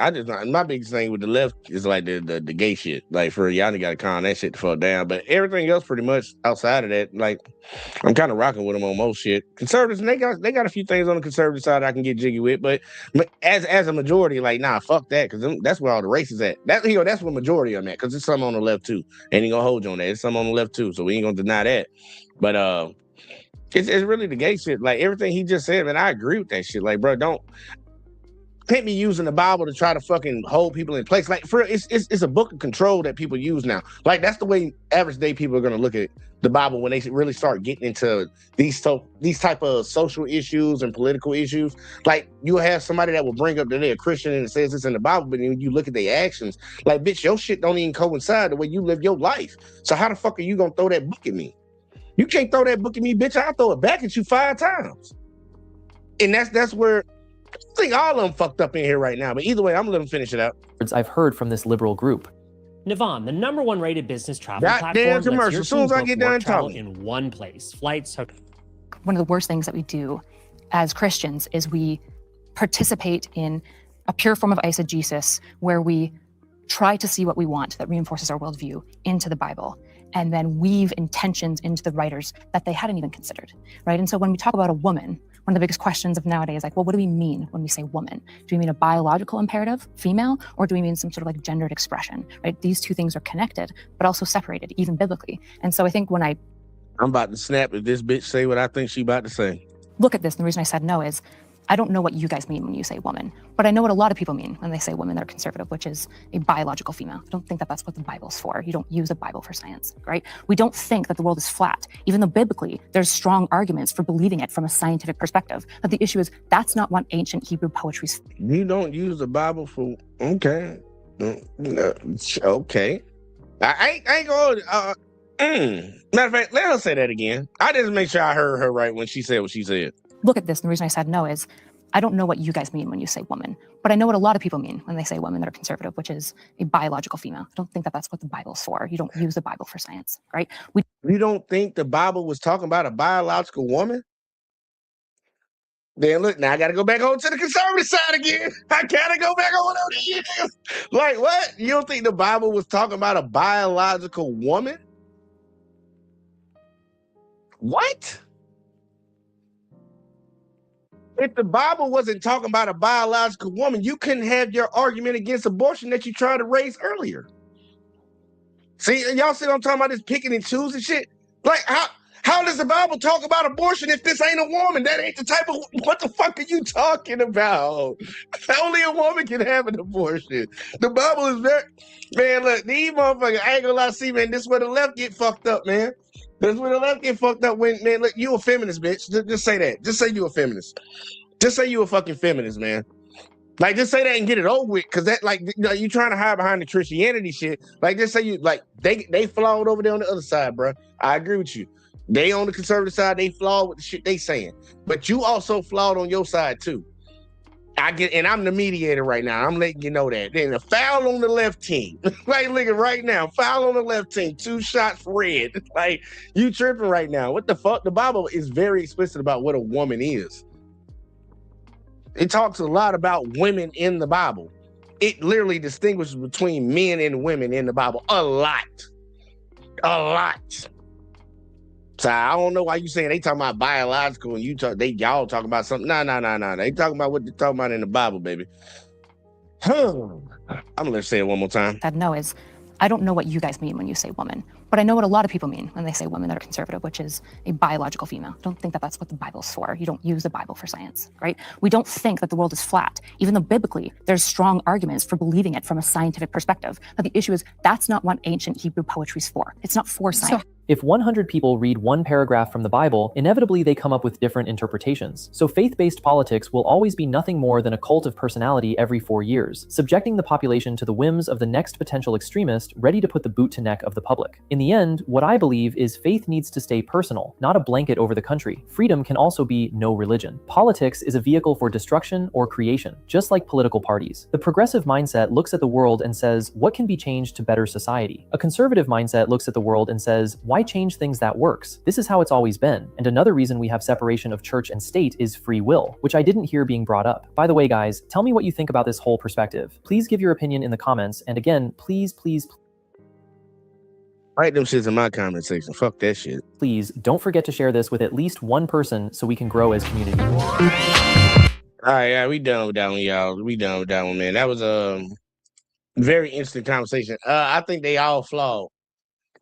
My biggest thing with the left is like the gay shit. Like, for y'all got to calm that shit the fuck down. But everything else, pretty much outside of that, like, I'm kind of rocking with them on most shit. Conservatives, they got a few things on the conservative side I can get jiggy with. But as a majority, like, nah, fuck that, because that's where all the race is at. That's where majority of them at, because there's some on the left too. Ain't even gonna hold you on that. There's some on the left too, so we ain't gonna deny that. But it's really the gay shit. Like, everything he just said, man, I agree with that shit. Like, bro, can't be using the Bible to try to fucking hold people in place. Like, it's a book of control that people use now. Like, that's the way average day people are gonna look at the Bible when they really start getting into these type of social issues and political issues. Like, you'll have somebody that will bring up that they're a Christian and it says it's in the Bible, but then you look at their actions, like, bitch, your shit don't even coincide the way you live your life. So how the fuck are you gonna throw that book at me? You can't throw that book at me, bitch. I'll throw it back at you 5 times. And that's where I think all of them fucked up in here right now. But either way, I'm gonna let them finish it out. I've heard from this liberal group. Navan, the #1 rated business travel Goddamn platform, commercial. As soon as I get done travel talking. in one place. Flights. One of the worst things that we do as Christians is we participate in a pure form of eisegesis where we try to see what we want that reinforces our worldview into the Bible, and then weave intentions into the writers that they hadn't even considered, right? And so when we talk about a woman, one of the biggest questions of nowadays is like, well, what do we mean when we say woman? Do we mean a biological imperative, female, or do we mean some sort of like gendered expression, right? These two things are connected, but also separated, even biblically. And so I think when I'm about to snap if this bitch say what I think she about to say. Look at this, and the reason I said no is I don't know what you guys mean when you say woman, but I know what a lot of people mean when they say women that are conservative, which is a biological female. I don't think that that's what the Bible's for. You don't use the Bible for science, right? We don't think that the world is flat, even though biblically there's strong arguments for believing it from a scientific perspective. But the issue is that's not what ancient Hebrew poetry's. You don't use the Bible for, okay. Okay. I ain't going matter of fact, let her say that again. I just make sure I heard her right when she said what she said. Look at this. And the reason I said no is I don't know what you guys mean when you say woman, but I know what a lot of people mean when they say women that are conservative, which is a biological female. I don't think that that's what the Bible's for. You don't use the Bible for science, right? You don't think the Bible was talking about a biological woman? Then look, now I got to go back on to the conservative side again. I got to go back on again. Like, what? You don't think the Bible was talking about a biological woman? What? If the Bible wasn't talking about a biological woman, you couldn't have your argument against abortion that you tried to raise earlier. See, y'all see what I'm talking about, this picking and choosing shit? Like, how does the Bible talk about abortion if this ain't a woman? That ain't the type of, what the fuck are you talking about? Only a woman can have an abortion. The Bible is very, man, look, these motherfuckers, I ain't gonna lie, see, man, this is where the left get fucked up, man. This is where the left get fucked up when, man, look, you a feminist, bitch. Just say that. Just say you a feminist. Just say you a fucking feminist, man. Like, just say that and get it over with, because that, like, you trying to hide behind the Christianity shit. Like, just say you, like, they flawed over there on the other side, bro. I agree with you. They on the conservative side, they flawed with the shit they saying. But you also flawed on your side, too. And I'm the mediator right now. I'm letting you know that. Then a foul on the left team. Like, look at right now. Foul on the left team. 2 shots red. Like, you tripping right now. What the fuck? The Bible is very explicit about what a woman is. It talks a lot about women in the Bible. It literally distinguishes between men and women in the Bible. A lot. A lot. So I don't know why you saying they talking about biological and y'all talking about something. No. They talking about what they talking about in the Bible, baby. I'm gonna let her say it one more time. Said no is I don't know what you guys mean when you say woman, but I know what a lot of people mean when they say women that are conservative, which is a biological female. I don't think that that's what the Bible's for. You don't use the Bible for science, right? We don't think that the world is flat, even though biblically there's strong arguments for believing it from a scientific perspective. But the issue is that's not what ancient Hebrew poetry's for. It's not for science. If 100 people read one paragraph from the Bible, inevitably they come up with different interpretations. So faith-based politics will always be nothing more than a cult of personality every 4 years, subjecting the population to the whims of the next potential extremist ready to put the boot to neck of the public. In the end, what I believe is faith needs to stay personal, not a blanket over the country. Freedom can also be no religion. Politics is a vehicle for destruction or creation, just like political parties. The progressive mindset looks at the world and says, what can be changed to better society? A conservative mindset looks at the world and says, why change things that works? This is how it's always been. And another reason we have separation of church and state is free will, which I didn't hear being brought up. By the way, guys, tell me what you think about this whole perspective. Please give your opinion in the comments. And again, please write them shits in my comment section. Fuck that shit. Please don't forget to share this with at least one person so we can grow as community. All right, yeah, we done with that one, y'all. We done with that one, man. That was a very interesting conversation. I think they all flawed.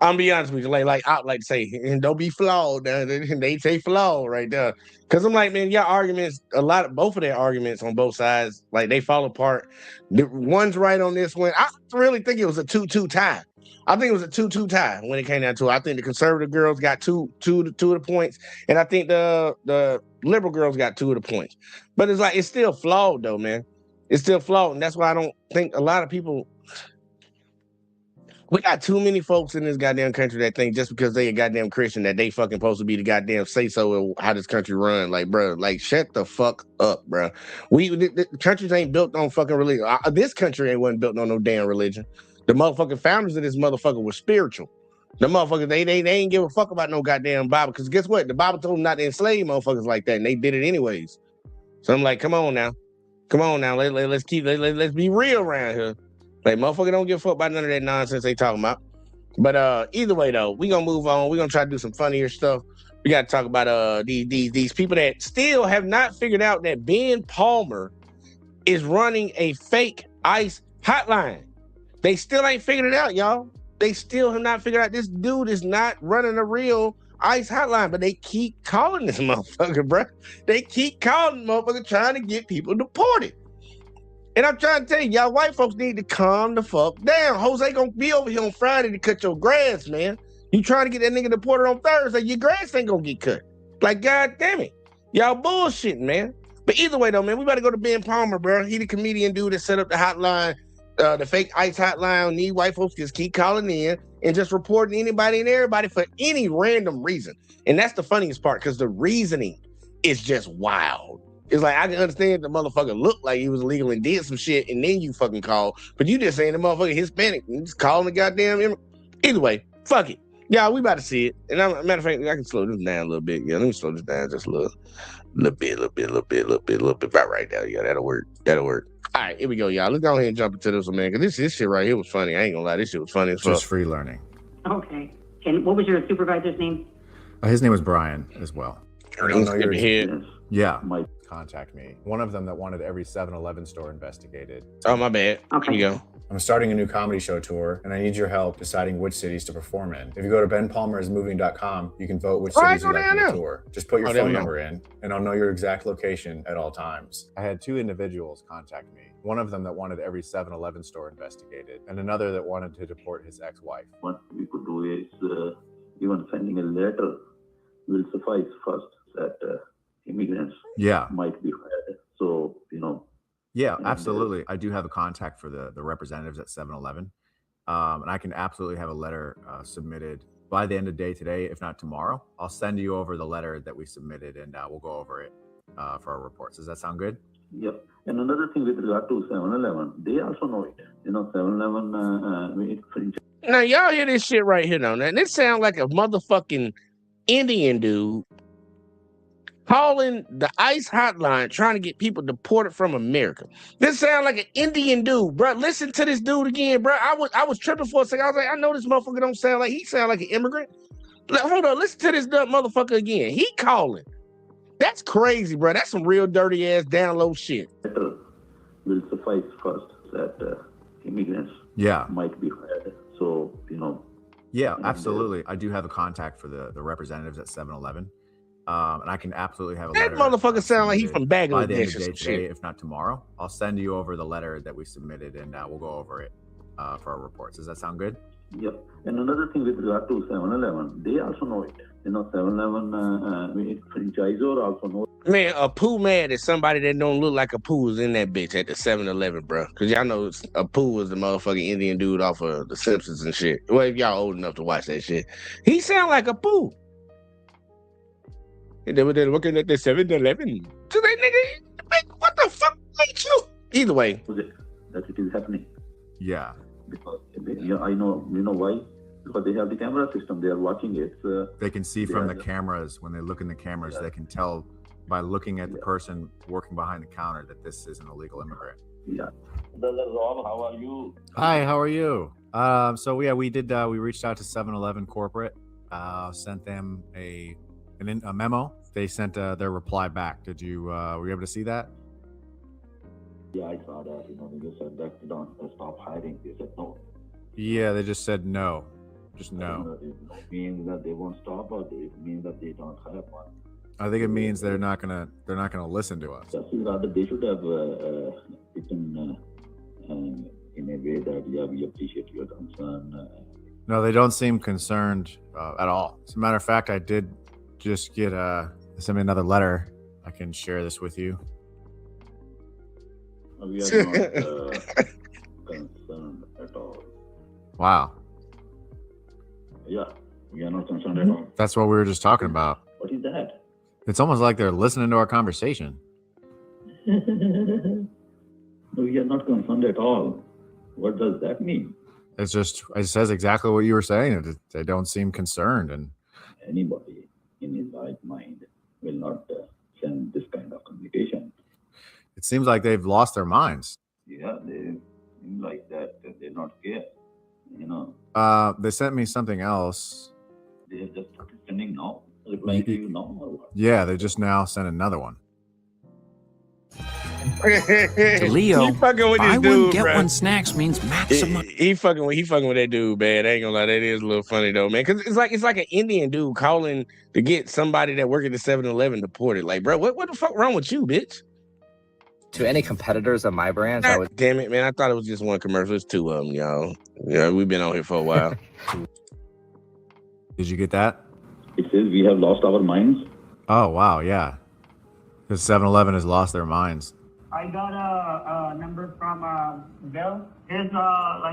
I'm gonna be honest with you, like I like to say, and don't be flawed. They say flawed right there, because I'm like, man, y'all arguments, both of their arguments on both sides, like they fall apart. The one's right on this one. I really think it was a 2-2 tie. I think it was a 2-2 tie when it came down to it. I think the conservative girls got two of the points, and I think the liberal girls got 2 of the points. But it's like it's still flawed though, man. It's still flawed, and that's why I don't think a lot of people. We got too many folks in this goddamn country that think just because they a goddamn Christian that they fucking supposed to be the goddamn say so of how this country run. Like, bro, like shut the fuck up, bro. The countries ain't built on fucking religion. This country wasn't built on no damn religion. The motherfucking founders of this motherfucker were spiritual. The motherfuckers, they ain't give a fuck about no goddamn Bible. Because guess what? The Bible told them not to enslave motherfuckers like that, and they did it anyways. So I'm like, come on now. Let's be real around here. Like, motherfucker don't give a fuck about none of that nonsense they talking about. But either way, though, we gonna move on. We gonna try to do some funnier stuff. We got to talk about these people that still have not figured out that Ben Palmer is running a fake ICE hotline. They still ain't figured it out, y'all. They still have not figured out this dude is not running a real ICE hotline, but they keep calling this motherfucker, bro. They keep calling motherfucker trying to get people deported. And I'm trying to tell you, y'all white folks need to calm the fuck down. Jose gonna be over here on Friday to cut your grass, man. You trying to get that nigga deported on Thursday, your grass ain't gonna get cut. Like, god damn it. Y'all bullshitting, man. But either way, though, man, we about to go to Ben Palmer, bro. He the comedian dude that set up the hotline, the fake ICE hotline. These white folks just keep calling in and just reporting anybody and everybody for any random reason. And that's the funniest part, because the reasoning is just wild. It's like, I can understand the motherfucker looked like he was illegal and did some shit, and then you fucking call. But you just saying the motherfucker Hispanic and just calling the goddamn. Either way, fuck it. Yeah, we about to see it. And matter of fact, I can slow this down a little bit. Yeah, let me slow this down just a little bit. About right now. Yeah, that'll work. All right, here we go, y'all. Let's go ahead and jump into this one, man. Because this shit right here was funny. I ain't gonna lie, this shit was funny as fuck. Just free learning. Okay. And what was your supervisor's name? His name was Brian as well. I don't know your head. Yeah. Might contact me. One of them that wanted every 7-Eleven store investigated. Oh, my bad. Okay. Here you go. I'm starting a new comedy show tour, and I need your help deciding which cities to perform in. If you go to benpalmerismoving.com, you can vote which cities you'd like to tour. Just put your phone number in, and I'll know your exact location at all times. I had 2 individuals contact me. One of them that wanted every 7-Eleven store investigated, and another that wanted to deport his ex-wife. What we could do is even sending a letter will suffice first that immigrants might be hired. So, Yeah, absolutely. I do have a contact for the representatives at 7-Eleven. And I can absolutely have a letter submitted by the end of the day today, if not tomorrow. I'll send you over the letter that we submitted, and we'll go over it for our reports. Does that sound good? Yep. And another thing with regard to 7-Eleven, they also know it. 7-Eleven, now, y'all hear this shit right here, though. Now, this sounds like a motherfucking Indian dude calling the ICE hotline trying to get people deported from America. This sounds like an Indian dude, bro. Listen to this dude again, bro. I was tripping for a second. I was like, I know this motherfucker don't sound like, he sound like an immigrant. Hold on, listen to this motherfucker again. He calling. That's crazy, bro. That's some real dirty ass down low shit. Will suffice first that immigrants might be hired. So, Yeah, absolutely. I do have a contact for the representatives at 7-Eleven. And I can absolutely have a letter. That motherfucker sound like he's from Bangladesh by the end of the day or some today, shit. if not tomorrow. I'll send you over the letter that we submitted, and we'll go over it for our reports. Does that sound good? Yep. And another thing with regard to 7-Eleven, they also know it. 7-Eleven franchisor also knows. Man, a poo mad is somebody that don't look like a poo is in that bitch at the 7-Eleven, bro. Because y'all know a poo is the motherfucking Indian dude off of The Simpsons and shit. Well, if y'all old enough to watch that shit. He sound like a poo. And they were there looking at the 7-Eleven. So they nigga, what the fuck made you? Either way. That it is happening. Yeah. Because I know, why? Because they have the camera system. They are watching it. They can see from the cameras. When they look in the cameras, they can tell by looking at the person working behind the counter that this is an illegal immigrant. Yeah. Rob, how are you? Hi, how are you? So yeah, we reached out to 7-Eleven corporate, sent them a memo. They sent their reply back. Were you able to see that? Yeah, I saw that. They said that don't stop hiding. They said no. Yeah, they just said no. Just no. It means that they won't stop, or it means that they don't have one. I think it means they're not gonna listen to us. Rather, they should have written in a way that we appreciate your concern. No, they don't seem concerned at all. As a matter of fact, I did just get send me another letter. I can share this with you. We are not concerned at all. Wow. Yeah, we are not concerned at all. That's what we were just talking about. What is that? It's almost like they're listening to our conversation. No, we are not concerned at all. What does that mean? It says exactly what you were saying. They don't seem concerned, and anybody in his right mind will not send this kind of communication. It seems like they've lost their minds. Yeah, they seem like that. They're not scared. They sent me something else. They have just started sending now, replying to you now, or what? Yeah, they just now sent another one. To Leo, he fucking with buy this one, dude, get bro. one snacks means maximum. He fucking with that dude, man. I ain't gonna lie, that is a little funny though, man. Cause it's like an Indian dude calling to get somebody that work at the 7-Eleven deported. Like, bro, what the fuck wrong with you, bitch? To any competitors of my brands, I would. Damn it, man! I thought it was just one commercial. It's two of them, y'all. Yeah, we've been on here for a while. Did you get that? It says we have lost our minds. Oh, wow, yeah. Because 7-Eleven has lost their minds. I got a number from Bill. It's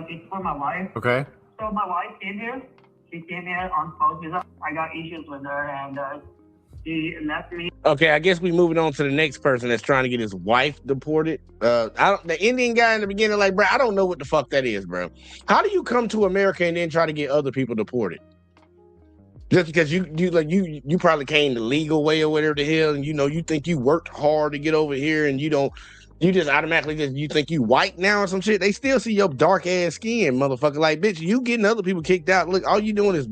it's for my wife. Okay. So my wife came here. She came here on spouse visa. I got issues with her, and she left me. Okay, I guess we moving on to the next person that's trying to get his wife deported. The Indian guy in the beginning, like, bro, I don't know what the fuck that is, bro. How do you come to America and then try to get other people deported? Just because you probably came the legal way or whatever the hell, and you think you worked hard to get over here, and you just automatically you think you white now or some shit. They still see your dark ass skin, motherfucker. Like, bitch, you getting other people kicked out. Look, all you doing is.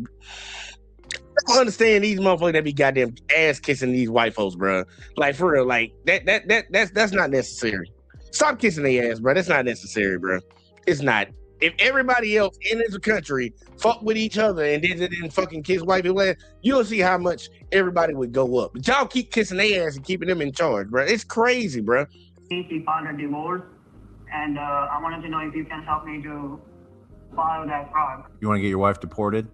I don't understand these motherfuckers that be goddamn ass kissing these white folks, bro. Like, for real, like that's not necessary. Stop kissing their ass, bro. That's not necessary, bro. It's not. If everybody else in this country fuck with each other and didn't fucking kiss white people ass, you'll see how much everybody would go up. But y'all keep kissing their ass and keeping them in charge, bro. It's crazy, bro. She filed a divorce, and I wanted to know if you can help me to file that fraud. You want to get your wife deported?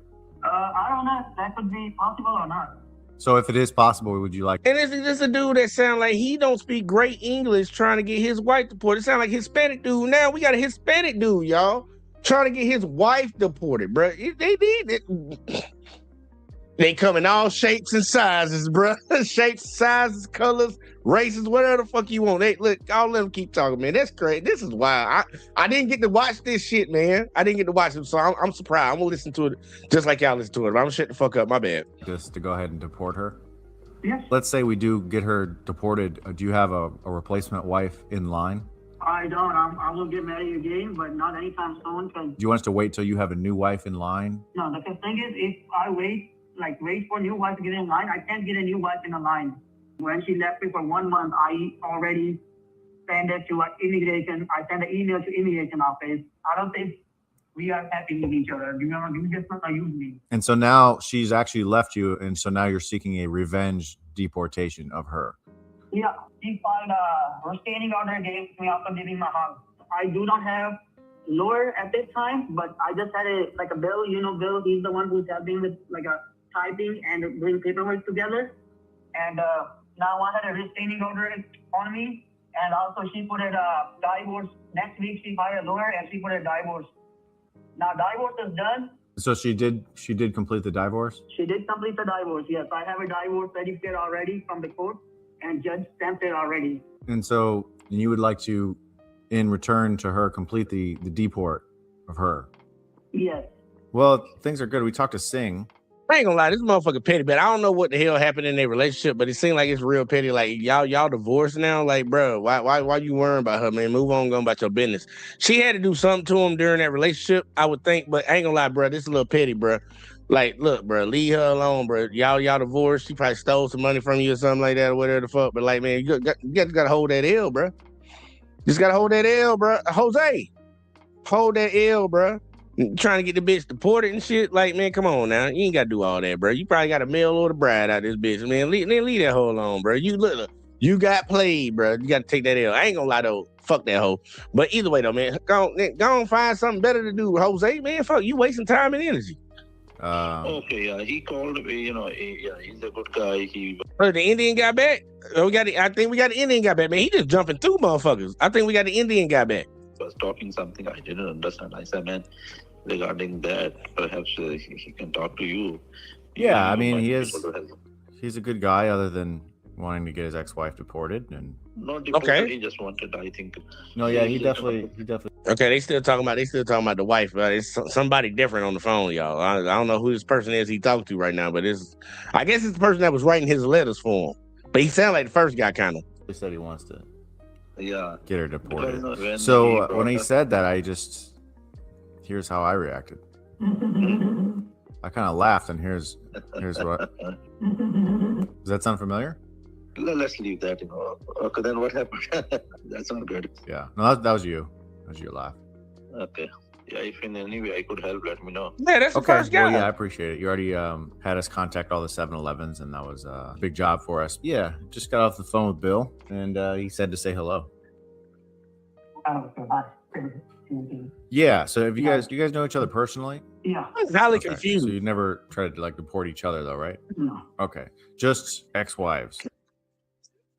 I don't know if that could be possible or not. So if it is possible, would you like... And this a dude that sound like he don't speak great English trying to get his wife deported. It sound like Hispanic dude. Now we got a Hispanic dude, y'all, trying to get his wife deported, bro. They need it. They come in all shapes and sizes, bro. Shapes, sizes, colors, races, whatever the fuck you want. Look, I'll let them keep talking, man. That's crazy. This is wild. I didn't get to watch this shit, man. I didn't get to watch it, so I'm surprised. I'm gonna listen to it just like y'all listen to it. But I'm gonna shut the fuck up. My bad. Just to go ahead and deport her? Yes. Let's say we do get her deported. Do you have a replacement wife in line? I don't. I will get married again, but not anytime soon. Do you want us to wait till you have a new wife in line? No, the thing is, if I wait for a new wife to get in line, I can't get a new wife in the line. When she left me for 1 month, I already sent it to immigration. I sent an email to immigration office. I don't think we are happy with each other. You just not use me. And so now she's actually left you, and so now you're seeking a revenge deportation of her. Yeah, she filed a restraining order against me after leaving my house. I do not have lawyer at this time, but I just had a Bill. Bill, he's the one who's helping with typing and doing paperwork together. And now I had a restraining order on me, and also she put a divorce. Next week she hired a lawyer and she put a divorce. Now divorce is done. So she did complete the divorce? She did complete the divorce, yes. I have a divorce certificate already from the court, and judge stamped it already. And so you would like to, in return to her, complete the deport of her? Yes. Well, things are good. We talked to Singh. I ain't gonna lie, this motherfucker petty, but I don't know what the hell happened in their relationship, but it seemed like it's real petty. Like, y'all divorced now? Like, bro, why you worrying about her, man? Move on, go about your business. She had to do something to him during that relationship, I would think, but I ain't gonna lie, bro, this is a little petty, bro. Like, look, bro, leave her alone, bro. Y'all divorced. She probably stole some money from you or something like that or whatever the fuck. But like, man, you gotta hold that L, bro. Just gotta hold that L, bro. Jose, hold that L, bro. Trying to get the bitch deported and shit. Like, man, come on now. You ain't gotta do all that, bro. You probably got a mail order bride out of this bitch, man. Leave that hoe alone, bro. You got played, bro. You gotta take that L. I ain't gonna lie though. Fuck that hoe. But either way though, man, go on find something better to do, Jose, man. Fuck, you wasting time and energy. Okay, yeah, he called me, he's a good guy. The Indian guy back? I think we got the Indian guy back, man. He just jumping through motherfuckers. I think we got the Indian guy back. Was talking something I didn't understand. I said, man, regarding that, perhaps he can talk to you. Yeah, I mean, he's a good guy other than wanting to get his ex-wife deported. And not deported, okay. He just wanted, I think. No, yeah, he definitely. Okay, they still talking about the wife. It's somebody different on the phone, y'all. I don't know who this person is he talked to right now, but I guess it's the person that was writing his letters for him. But he sounded like the first guy, kind of. He said he wants to. Yeah. Get her deported. So when he said that, here's how I reacted. I kind of laughed, and here's what. Does that sound familiar? Let's leave that. Okay, then what happened? That's not good. Yeah. No, that was you. That was your laugh. Okay. Yeah, if in any way I could help, let me know. Yeah, that's the first guy. Well, yeah, I appreciate it. You already had us contact all the 7-Elevens, and that was a big job for us. Yeah, just got off the phone with Bill, and he said to say hello. Oh, okay. Yeah. So, do you guys know each other personally? Yeah. I was highly confused. So you never tried to like deport each other, though, right? No. Okay. Just ex-wives.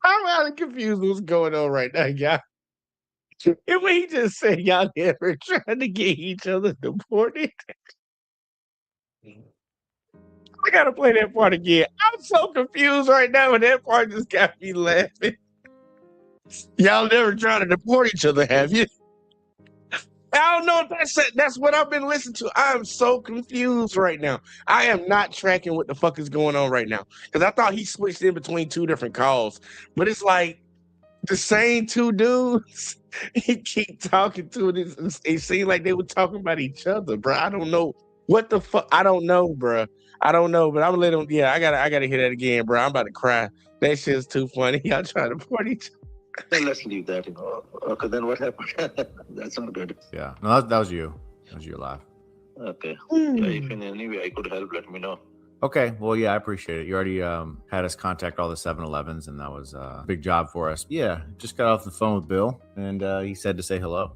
I'm highly confused what's going on right now, y'all. And when he just said y'all never tried to get each other deported. I gotta play that part again. I'm so confused right now, and that part just got me laughing. Y'all never tried to deport each other, have you? I don't know if that's what I've been listening to. I am so confused right now. I am not tracking what the fuck is going on right now. Because I thought he switched in between two different calls. But it's like the same two dudes. He keep talking to it. It seemed like they were talking about each other, bro. I don't know what the fuck. I don't know, bro. I don't know, but I'm gonna let him. Yeah, I gotta hear that again, bro. I'm about to cry. That shit's too funny. Y'all trying to deport each other. Let's leave that. Okay, then what happened? That's not good. Yeah. No, that was you. That was your laugh. Okay. Yeah, if in any way I could help, let me know. Okay. Well, yeah, I appreciate it. You already had us contact all the 7-Elevens, and that was a big job for us. Yeah. Just got off the phone with Bill, and he said to say hello.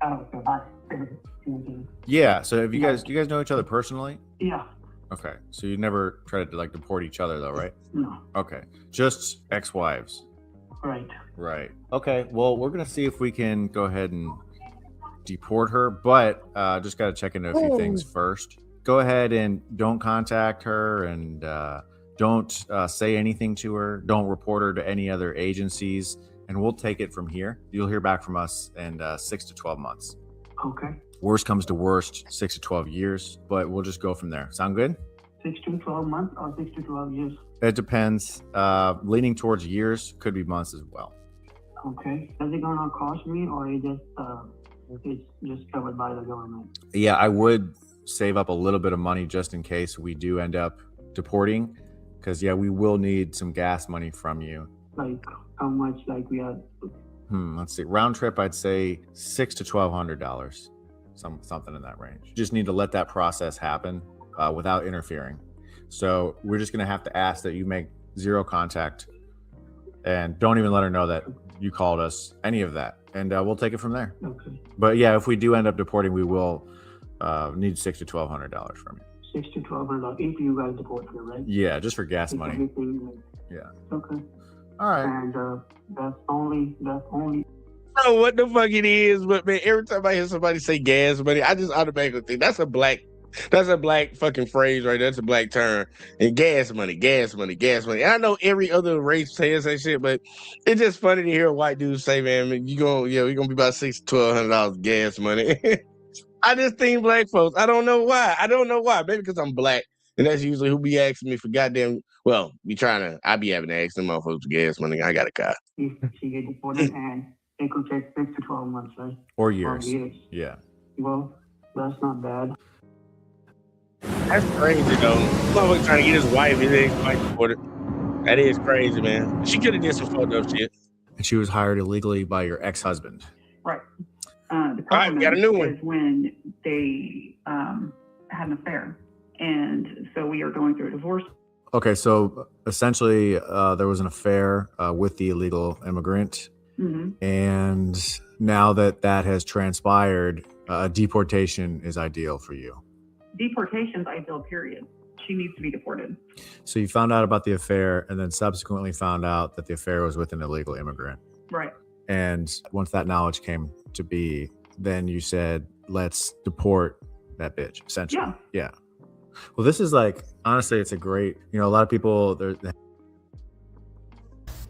Oh, okay. Yeah. So, do you guys know each other personally? Yeah. Okay. So you never tried to like deport each other, though, right? No. Okay. Just ex-wives. Right. Okay. Well, we're gonna see if we can go ahead and deport her, but just gotta check into a few things first. Go ahead and don't contact her, and don't say anything to her. Don't report her to any other agencies, and we'll take it from here. You'll hear back from us in 6 to 12 months. Okay. Worst comes to worst, 6 to 12 years, but we'll just go from there. Sound good? 6 to 12 months or 6 to 12 years? It depends. Leaning towards years, could be months as well. Okay. Is it gonna cost me, or it's just covered by the government? Yeah, I would save up a little bit of money just in case we do end up deporting, because we will need some gas money from you. Like how much? Like we are. Let's see. Round trip, I'd say $600 to $1,200, something in that range. You just need to let that process happen without interfering. So we're just going to have to ask that you make zero contact, and don't even let her know that you called us, any of that. And we'll take it from there. Okay. But yeah, if we do end up deporting, we will need $600 to $1,200 from you. $600 to $1,200 if you guys deport her, right? Yeah, just for gas money. Everything, Yeah. Okay. All right. And that's only. I don't know what the fuck it is, but man, every time I hear somebody say gas money, I just automatically think that's a black fucking phrase, right? That's a black term. And gas money. And I know every other race says that shit, but it's just funny to hear a white dude say, man, we're gonna be about $600 to $1,200 gas money. I just think black folks. I don't know why. Maybe because I'm black, and that's usually who be asking me for goddamn. Well, I be having to ask them motherfuckers for gas money. I got a car. If she get deported, and it could take 6 to 12 months, right? Or years. Yeah. Well, that's not bad. That's crazy though. Motherfucker trying to get his wife, his ex-wife deported. That is crazy, man. She could have did some fucked up shit. And she was hired illegally by your ex-husband. Right. The All right, problem we got a new one. is when they had an affair, and so we are going through a divorce. Okay, so essentially there was an affair with the illegal immigrant. Mm-hmm. And now that has transpired, deportation is ideal for you. Deportation's ideal, period. She needs to be deported. So you found out about the affair, and then subsequently found out that the affair was with an illegal immigrant. Right. And once that knowledge came to be, then you said, let's deport that bitch, essentially. Yeah. Well, this is like, honestly, it's a great, a lot of people,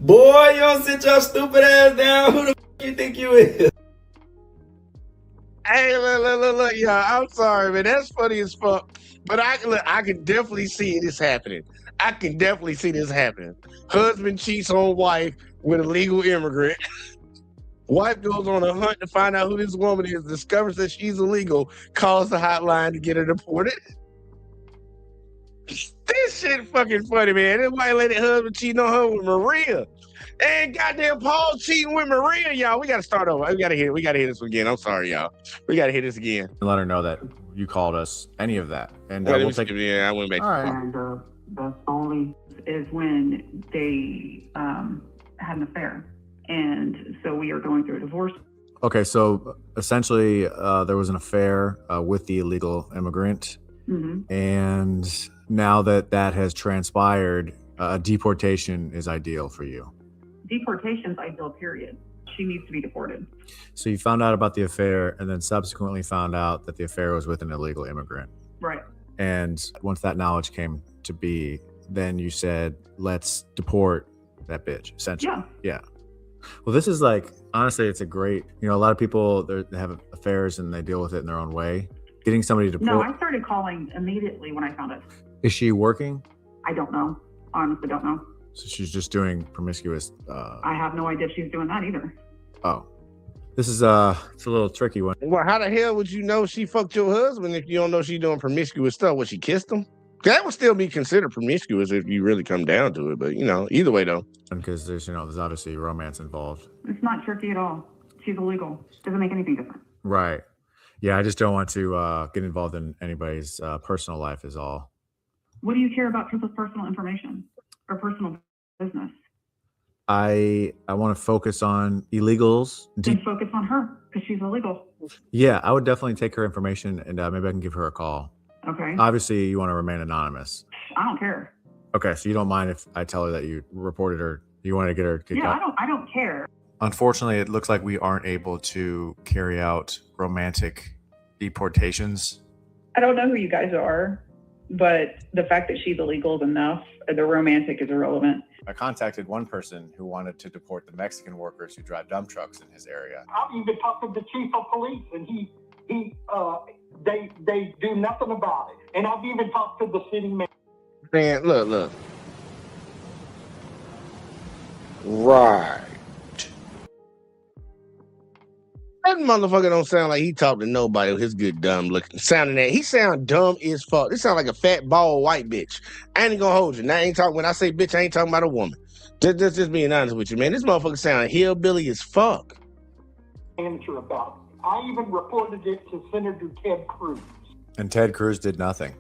boy, you don't sit your stupid ass down. Who the f you think you is? Hey, look, y'all. I'm sorry, man. That's funny as fuck. But I can definitely see this happening. Husband cheats on wife with a legal immigrant. Wife goes on a hunt to find out who this woman is, discovers that she's illegal, calls the hotline to get her deported. This shit fucking funny, man. This white lady husband cheating on her with Maria. And goddamn Paul cheating with Maria, y'all. We gotta start over. We gotta hear this one again. I'm sorry, y'all. We gotta hear this again. Let her know that you called us any of that. And we'll take it. Yeah, I went back. All right. And the only is when they had an affair. And so we are going through a divorce. Okay, so essentially there was an affair with the illegal immigrant. Mm-hmm. And now that has transpired, deportation is ideal for you. Deportation's ideal, period. She needs to be deported. So you found out about the affair and then subsequently found out that the affair was with an illegal immigrant. Right. And once that knowledge came to be, then you said, let's deport that bitch, essentially. Yeah. Well, this is like, honestly, it's a great, a lot of people, they have affairs and they deal with it in their own way. Getting somebody to deport. No, I started calling immediately when I found it. Is she working? I don't know. Honestly, don't know. So she's just doing promiscuous. I have no idea if she's doing that either. Oh, this is it's a little tricky one. Well, how the hell would you know she fucked your husband if you don't know she's doing promiscuous stuff? Would she kissed him? That would still be considered promiscuous if you really come down to it. But either way though. Because there's obviously romance involved. It's not tricky at all. She's illegal. Doesn't make anything different. Right. Yeah, I just don't want to get involved in anybody's personal life is all. What do you care about people's personal information or personal business? I want to focus on illegals. Then focus on her because she's illegal. Yeah, I would definitely take her information and maybe I can give her a call. Okay. Obviously, you want to remain anonymous. I don't care. Okay, so you don't mind if I tell her that you reported her, you want to get her kicked out? I don't care. Unfortunately, it looks like we aren't able to carry out romantic deportations. I don't know who you guys are, but the fact that she's illegal is enough. The romantic is irrelevant. I contacted one person who wanted to deport the Mexican workers who drive dump trucks in his area. I've even talked to the chief of police, and they do nothing about it. And I've even talked to the city manager. Man, look. Right. That motherfucker don't sound like he talked to nobody with his good dumb looking. He sound dumb as fuck. This sound like a fat, bald, white bitch. I ain't gonna hold you. Now, when I say bitch, I ain't talking about a woman. Just being honest with you, man. This motherfucker sound hillbilly as fuck. About it. I even reported it to Senator Ted Cruz. And Ted Cruz did nothing.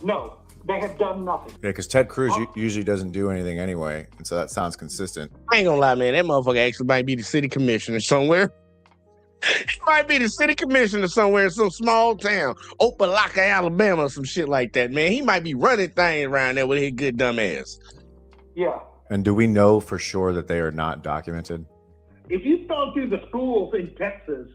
No, they have done nothing. Yeah, because Ted Cruz usually doesn't do anything anyway, and so that sounds consistent. I ain't gonna lie, man. That motherfucker actually might be the city commissioner somewhere. He might be the city commissioner somewhere in some small town, Opelika, Alabama, or some shit like that, man. He might be running things around there with his good dumb ass. Yeah. And do we know for sure that they are not documented? If you've gone through the schools in Texas,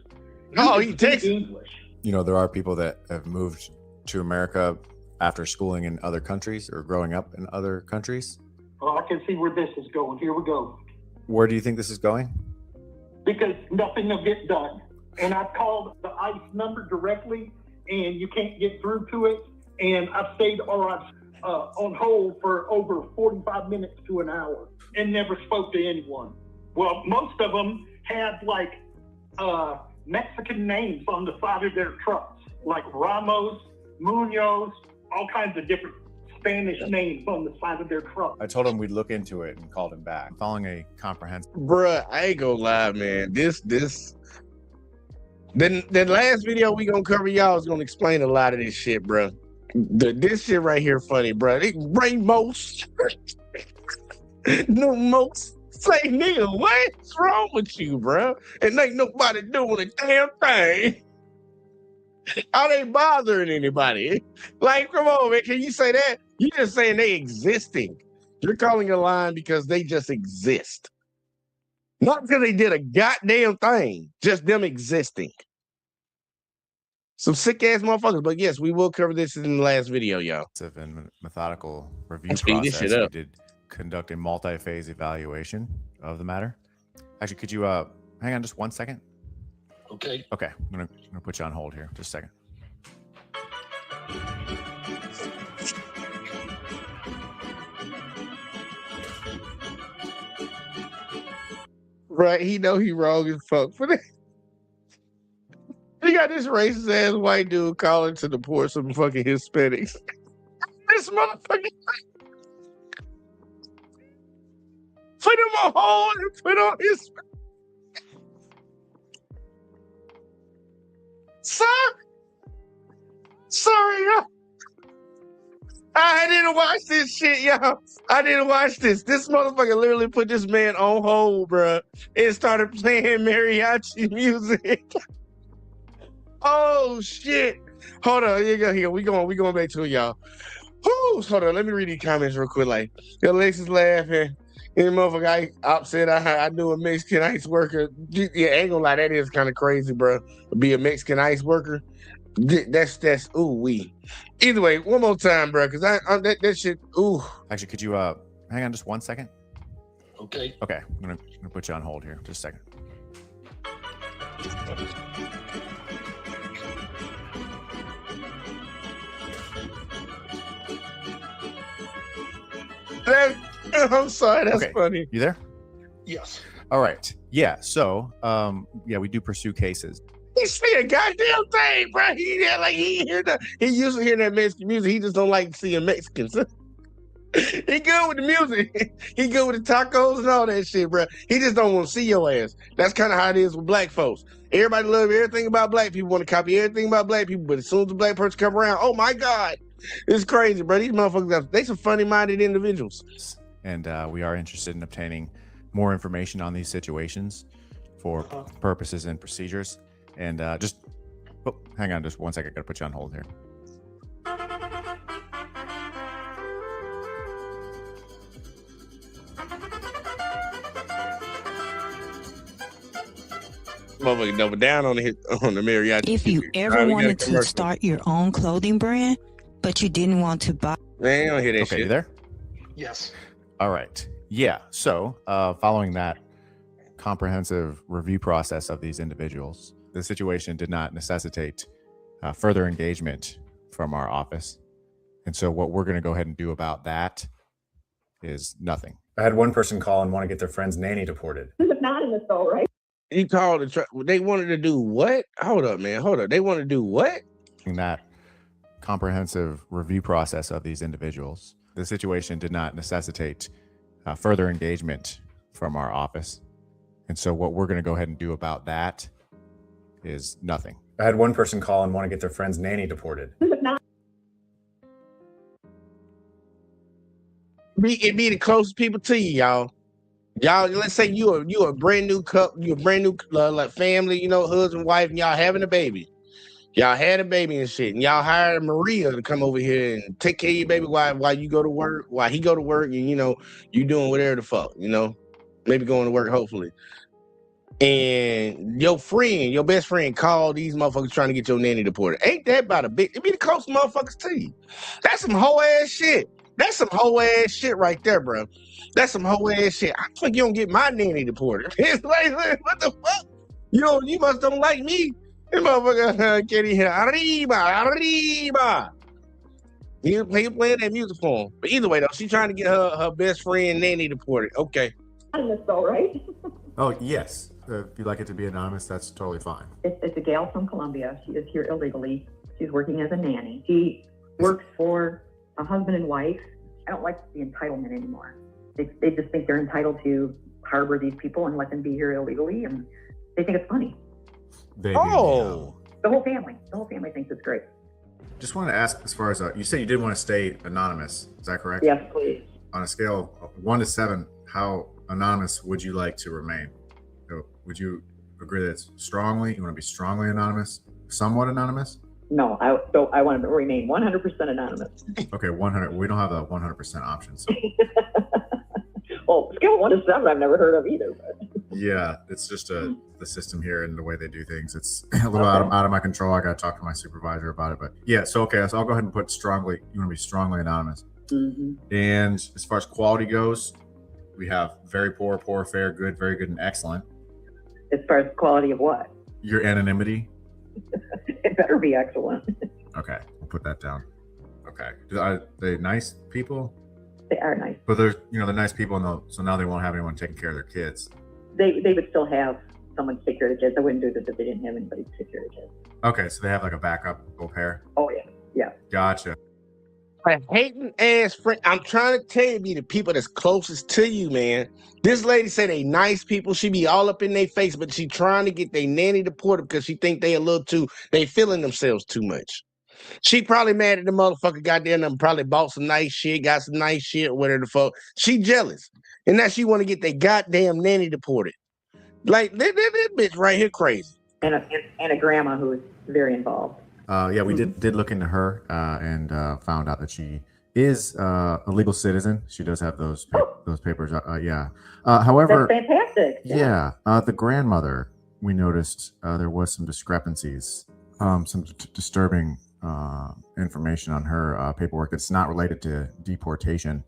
English. There are people that have moved to America after schooling in other countries or growing up in other countries. Well, I can see where this is going. Here we go. Where do you think this is going? Because nothing will get done. And I've called the ICE number directly, and you can't get through to it. And I've stayed on hold for over 45 minutes to an hour and never spoke to anyone. Well, most of them had Mexican names on the side of their trucks, like Ramos, Munoz, all kinds of different Spanish names on the side of their truck. I told him we'd look into it and called him back. I'm following a comprehensive. Bruh, I ain't gonna lie, man. Then the last video we gonna cover, y'all, is gonna explain a lot of this shit, bruh. This shit right here funny, bruh. Ramos. No most. Say, nigga, what's wrong with you, bruh? And ain't nobody doing a damn thing. How they bothering anybody? Like, come on, man. Can you say that? You just saying they existing. You're calling a line because they just exist. Not because they did a goddamn thing. Just them existing. Some sick ass motherfuckers. But yes, we will cover this in the last video, y'all. And methodical review Let's speed this process. shit up. We did conduct a multi-phase evaluation of the matter. Actually, could you hang on just 1 second? Okay. Okay, I'm gonna put you on hold here. Just a second. Right, he know he wrong as fuck for that. He got this racist ass white dude calling to deport some fucking Hispanics. This motherfucker put him on hold and put on his. Sir, sorry, y'all. I didn't watch this shit, y'all. I didn't watch this. This motherfucker literally put this man on hold, bruh, and started playing mariachi music. Oh shit! Hold on, here we going back to it, y'all. Whew, hold on, let me read these comments real quick. Like, Alexis laughing. And motherfucker, I said I knew a Mexican ice worker. Yeah, ain't gonna lie, that is kind of crazy, bro. Be a Mexican ice worker. That's ooh wee. Either way, one more time, bro, because that shit. Ooh. Actually, could you hang on just 1 second? Okay. Okay, I'm gonna put you on hold here, just a second. I'm sorry, that's funny. You there? Yes. All right. Yeah. So, we do pursue cases. He see a goddamn thing, bro. He used to hear that Mexican music. He just don't like seeing Mexicans. He good with the music. He good with the tacos and all that shit, bro. He just don't want to see your ass. That's kind of how it is with black folks. Everybody love everything about black people, want to copy everything about black people, but as soon as the black person come around, oh my God, it's crazy, bro. These motherfuckers, they some funny-minded individuals. And we are interested in obtaining more information on these situations for purposes and procedures. And hang on just 1 second. I gotta put you on hold here. Motherfucker double down on the mariachi. If you ever wanted to start your own clothing brand, but you didn't want to buy. Man, I don't hear that shit. You there? Yes. All right. Yeah. So following that comprehensive review process of these individuals, the situation did not necessitate further engagement from our office. And so what we're going to go ahead and do about that is nothing. I had one person call and want to get their friend's nanny deported. This is anonymous though, right? He called they wanted to do what? Hold up, man. Hold up. They want to do what? In that comprehensive review process of these individuals, the situation did not necessitate further engagement from our office. And so what we're going to go ahead and do about that is nothing. I had one person call and want to get their friend's nanny deported. It be the closest people to you, y'all. Y'all, let's say you a brand new couple, you a brand new like family, husband, wife, and y'all having a baby. Y'all had a baby and shit, and y'all hired Maria to come over here and take care of your baby while you go to work, while he go to work, and you doing whatever the fuck, maybe going to work, hopefully. And your best friend called these motherfuckers trying to get your nanny deported. Ain't that about it be the close motherfuckers to you. That's some whole ass shit. That's some whole ass shit right there, bro. That's some whole ass shit. I think you don't get my nanny deported. It's like, what the fuck? You must don't like me. This motherfucker can't hear arriba. He playing that music for him. But either way, though, she's trying to get her best friend nanny deported. Okay. Anonymous though, right? Oh, yes. If you'd like it to be anonymous, that's totally fine. It's a gal from Colombia. She is here illegally. She's working as a nanny. She works for a husband and wife. I don't like the entitlement anymore. They just think they're entitled to harbor these people and let them be here illegally, and they think it's funny. The whole family. The whole family thinks it's great. Just wanted to ask, as far as you said you did want to stay anonymous. Is that correct? Yes, please. On a scale of 1 to 7, how anonymous would you like to remain? Would you agree that it's strongly? You want to be strongly anonymous, somewhat anonymous? No, I want to remain 100% anonymous. Okay, 100. We don't have a 100% option. So. Well, scale 1 to 7, I've never heard of either. But. Yeah, it's just the system here and the way they do things. It's a little out of my control. I got to talk to my supervisor about it. But yeah, so okay, so I'll go ahead and put strongly. You want to be strongly anonymous. Mm-hmm. And as far as quality goes, we have very poor, fair, good, very good, and excellent. As far as quality of what? Your anonymity. It better be excellent. Okay, we'll put that down. Okay, are they nice people? They are nice. But they're nice people, so now they won't have anyone taking care of their kids. They would still have someone to take care of the kids. I wouldn't do this if they didn't have anybody to take care of the kids. Okay, so they have like a backup au pair? Oh yeah. Gotcha. A hating ass friend. I'm trying to tell you, be the people that's closest to you, man. This lady said they nice people. She be all up in their face, but she trying to get their nanny deported because she think they a little too, they feeling themselves too much. She probably mad at the motherfucker goddamn them, probably bought some nice shit, got some nice shit, whatever the fuck. She jealous. And now she want to get their goddamn nanny deported. Like, this bitch right here crazy. And a grandma who is very involved. Yeah, we did look into her and found out that she is a legal citizen. She does have those papers. Yeah. However, that's fantastic. Yeah. The grandmother, we noticed there was some discrepancies, some disturbing information on her paperwork that's not related to deportation.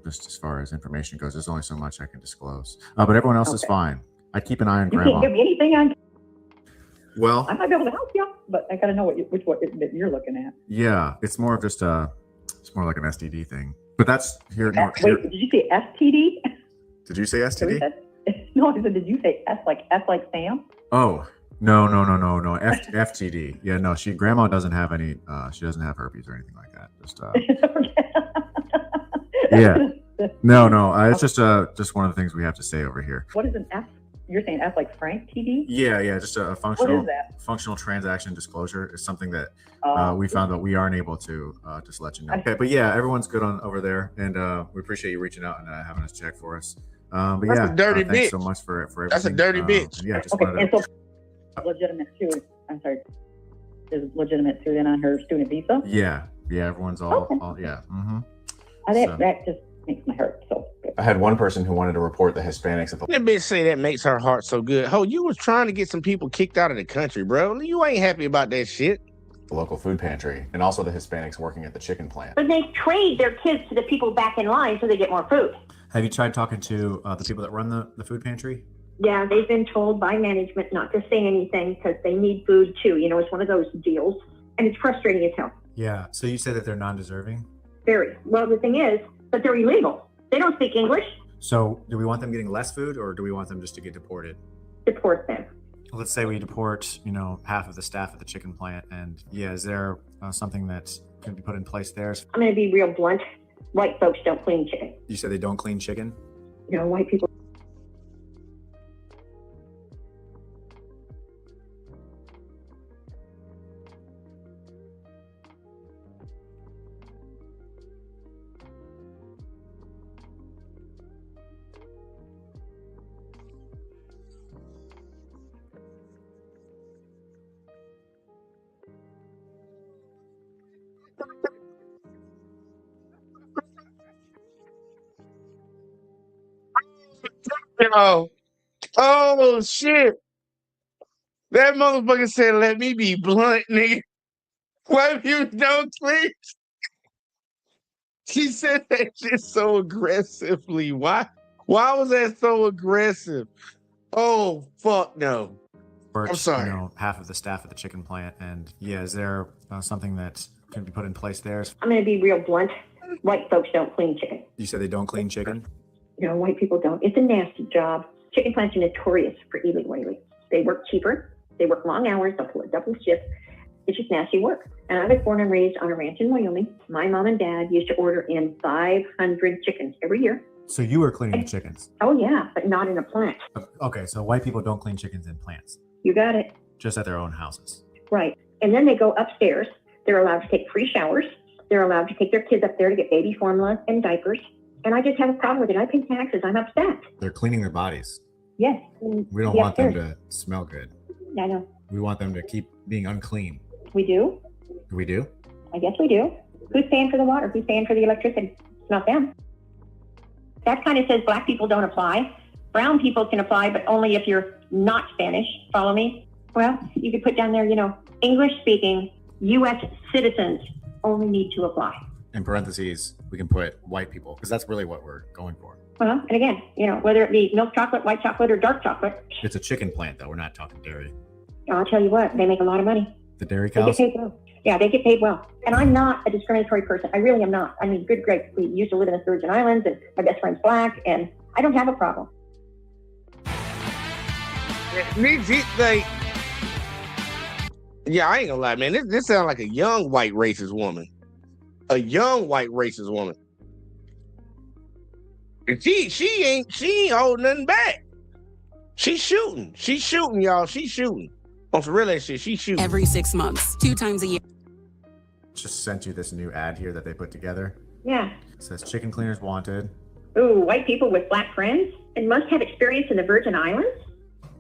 Just as far as information goes, there's only so much I can disclose. But everyone else is fine. I keep an eye on You grandma. can't give me anything on. Well, I might be able to help you, but I got to know which one that you're looking at. yeah, it's more of just it's more like an STD thing. But that's here. Wait, did you say STD? Did you say STD? No, I said, did you say S like Sam? Oh, no. FTD. Yeah, no, grandma doesn't have any, she doesn't have herpes or anything like that. Just, yeah. No, it's just one of the things we have to say over here. What is an F? You're saying F like Frank TD? Yeah, just a functional. What is that? Functional transaction disclosure is something that we found that we aren't able to just let you know. Okay, but yeah, everyone's good on over there, and we appreciate you reaching out and having us check for us. But That's yeah, a dirty thanks bitch. so much for everything. That's a dirty bitch. Yeah, just Okay, wanted and to. so legitimate too. I'm sorry. Is legitimate too then on her student visa? Yeah, everyone's all yeah. Mm-hmm. That just makes my heart so good. I had one person who wanted to report the Hispanics at the That bitch say that makes her heart so good. Oh, you was trying to get some people kicked out of the country, bro. You ain't happy about that shit. local food pantry, and also the Hispanics working at the chicken plant. But they trade their kids to the people back in line so they get more food. Have you tried talking to the people that run the food pantry? Yeah, they've been told by management not to say anything because they need food too. You know, it's one of those deals, and it's frustrating as hell. Yeah. So you said that they're non-deserving? Very. Well, the thing is, but they're illegal. They don't speak English. So do we want them getting less food, or do we want them just to get deported? Deport them. Let's say we deport, half of the staff at the chicken plant, and is there something that can be put in place there? I'm going to be real blunt. White folks don't clean chicken. You said they don't clean chicken? White people. Oh shit. That motherfucker said, let me be blunt, nigga. Why you don't clean? She said that shit so aggressively. Why was that so aggressive? Oh, fuck no. I'm sorry. Half of the staff at the chicken plant, and is there something that can be put in place there? I'm going to be real blunt. White folks don't clean chicken. You said they don't clean chicken? White people don't. It's a nasty job. Chicken plants are notorious for illegal aliens. They work cheaper. They work long hours. They'll pull a double shift. It's just nasty work. And I was born and raised on a ranch in Wyoming. My mom and dad used to order in 500 chickens every year. So you were cleaning the chickens? Oh, yeah, but not in a plant. Okay, so white people don't clean chickens in plants? You got it. Just at their own houses? Right. And then they go upstairs. They're allowed to take free showers. They're allowed to take their kids up there to get baby formula and diapers. And I just have a problem with it. I pay taxes. I'm upset. They're cleaning their bodies. Yes. We don't want them to smell good. I know. We want them to keep being unclean. We do? We do? I guess we do. Who's paying for the water? Who's paying for the electricity? It's not them. That kind of says black people don't apply. Brown people can apply, but only if you're not Spanish. Follow me? Well, you could put down there, English-speaking U.S. citizens only need to apply. In parentheses, we can put white people, because that's really what we're going for. Well, and again, whether it be milk chocolate, white chocolate, or dark chocolate. It's a chicken plant, though. We're not talking dairy. I'll tell you what, they make a lot of money. The dairy They cows? get paid well. Yeah, they get paid well. And I'm not a discriminatory person. I really am not. I mean, good grief. We used to live in the Virgin Islands, and my best friend's black, and I don't have a problem. Yeah, I ain't gonna lie, man. This sounds like a young white racist woman. a young white racist woman. And she ain't holding nothing back. She's shooting, y'all. She's shooting. On some real ass shit, she's shooting. Every 6 months, 2 times a year. Just sent you this new ad here that they put together. Yeah. It says chicken cleaners wanted. Ooh, white people with black friends and must have experience in the Virgin Islands?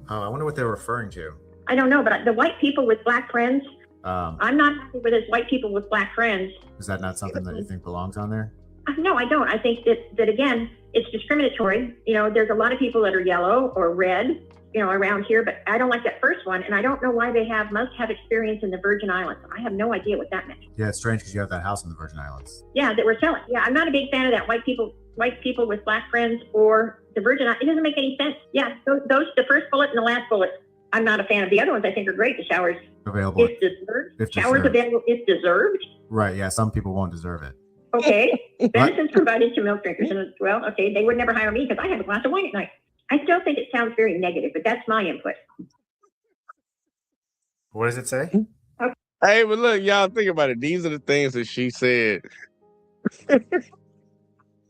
Oh, I wonder what they're referring to. I don't know, but the white people with black friends, I'm not happy with this white people with black friends. Is that not something that you think belongs on there? No, I don't. I think that again, it's discriminatory. You know, there's a lot of people that are yellow or red, you know, around here, but I don't like that first one. And I don't know why they must have experience in the Virgin Islands. I have no idea what that meant. Yeah, it's strange because you have that house in the Virgin Islands. Yeah, that we're selling. Yeah, I'm not a big fan of that white people with black friends or the Virgin Islands. It doesn't make any sense. Yeah, those the first bullet and the last bullet, I'm not a fan of. The other ones I think are great. The showers available. It's deserved. Showers available. It's deserved. Right. Yeah. Some people won't deserve it. Okay. Beneficence provided to milk drinkers. And well, okay, they would never hire me because I have a glass of wine at night. I still think it sounds very negative, but that's my input. What does it say? Okay. Hey, but look, y'all think about it. These are the things that she said.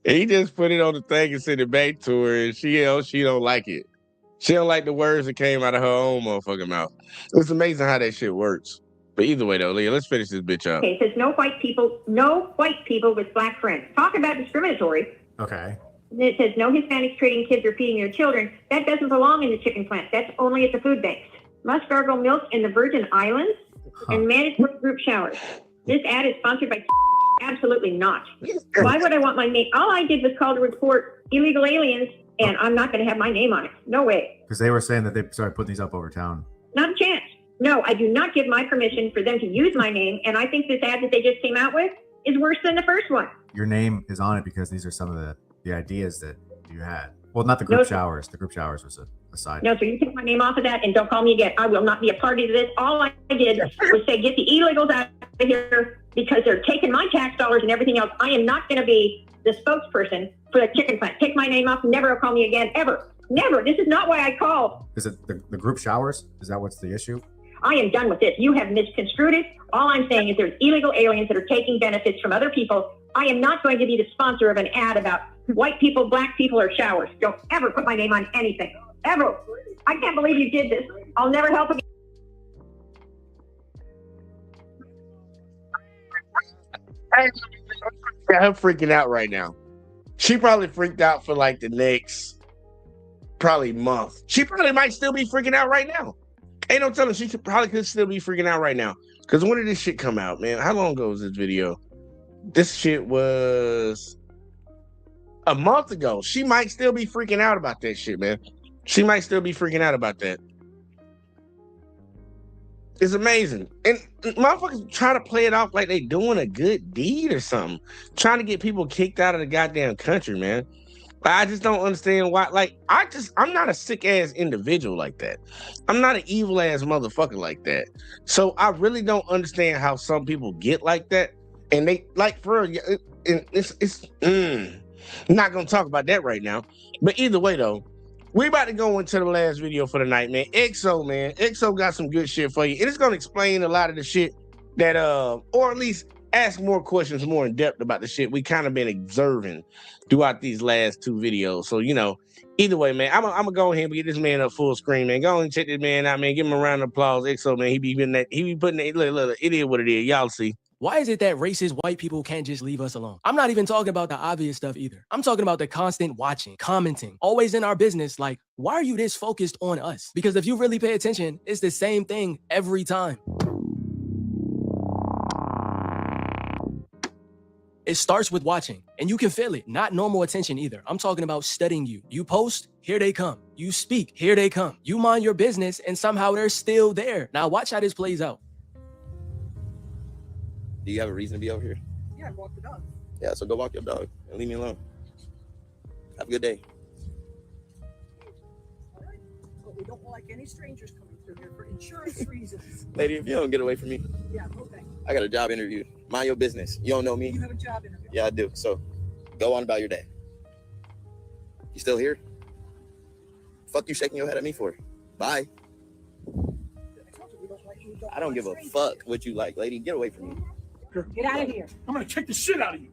He just put it on the thing and sent it back to her, and she don't like it. She don't like the words that came out of her own motherfucking mouth. It's amazing how that shit works. But either way, though, Leah, let's finish this bitch up. Okay, it says no white people with black friends. Talk about discriminatory. Okay. And it says no Hispanics trading kids or feeding their children. That doesn't belong in the chicken plant. That's only at the food banks. Must gargle milk in the Virgin Islands and mandatory group showers. This ad is sponsored by absolutely not. Why would I want my name? All I did was call to report illegal aliens, and I'm not going to have my name on it. No way. Because they were saying that they started putting these up over town. Not a chance. No, I do not give my permission for them to use my name, and I think this ad that they just came out with is worse than the first one. Your name is on it because these are some of the ideas that you had. Well, not the group showers. The group showers was a side. No, so you take my name off of that and don't call me again. I will not be a party to this. All I did was say, get the illegals out of here because they're taking my tax dollars and everything else. I am not going to be the spokesperson for the chicken plant. Take my name off. Never call me again, ever. Never. This is not why I called. Is it the group showers? Is that what's the issue? I am done with this. You have misconstrued it. All I'm saying is there's illegal aliens that are taking benefits from other people. I am not going to be the sponsor of an ad about white people, black people, or showers. Don't ever put my name on anything. Ever. I can't believe you did this. I'll never help again. I'm freaking out right now. She probably freaked out for like the next month. She probably might still be freaking out right now. Ain't no telling. She could still be freaking out right now. Because when did this shit come out, man? How long ago was this video? This shit was a month ago. She might still be freaking out about that shit, man. She might still be freaking out about that. It's amazing. And motherfuckers try to play it off like they doing a good deed or something. Trying to get people kicked out of the goddamn country, man. I just don't understand why. Like, I'm not a sick ass individual like that. I'm not an evil ass motherfucker like that. So I really don't understand how some people get like that. And they like for real. I'm not gonna talk about that right now. But either way though, we about to go into the last video for the night, man. XO got some good shit for you. And it's gonna explain a lot of the shit that or at least ask more questions more in depth about the shit we kind of been observing throughout these last two videos. So, you know, either way, man, I'm gonna go ahead and get this man up full screen, man. Go and check this man out, man. Give him a round of applause. XO, man, he be putting that, look, it is what it is. Y'all see. Why is it that racist white people can't just leave us alone? I'm not even talking about the obvious stuff either. I'm talking about the constant watching, commenting, always in our business. Like, why are you this focused on us? Because if you really pay attention, it's the same thing every time. It starts with watching, and you can feel it. Not normal attention either. I'm talking about studying you. You post, here they come. You speak, here they come. You mind your business, and somehow they're still there. Now watch how this plays out. Do you have a reason to be over here? Yeah, I walk the dog. Yeah, so go walk your dog and leave me alone. Have a good day. All right. But we don't like any strangers coming through here for insurance reasons. Lady, if you don't get away from me. Yeah, okay. I got a job interview. Mind your business. You don't know me. You have a job interview. Yeah, I do. So go on about your day. You still here? Fuck you shaking your head at me for? Bye. I told you we don't like you. I don't give a fuck what you like, lady. Get away from me. Get out of here. I'm gonna kick the shit out of you.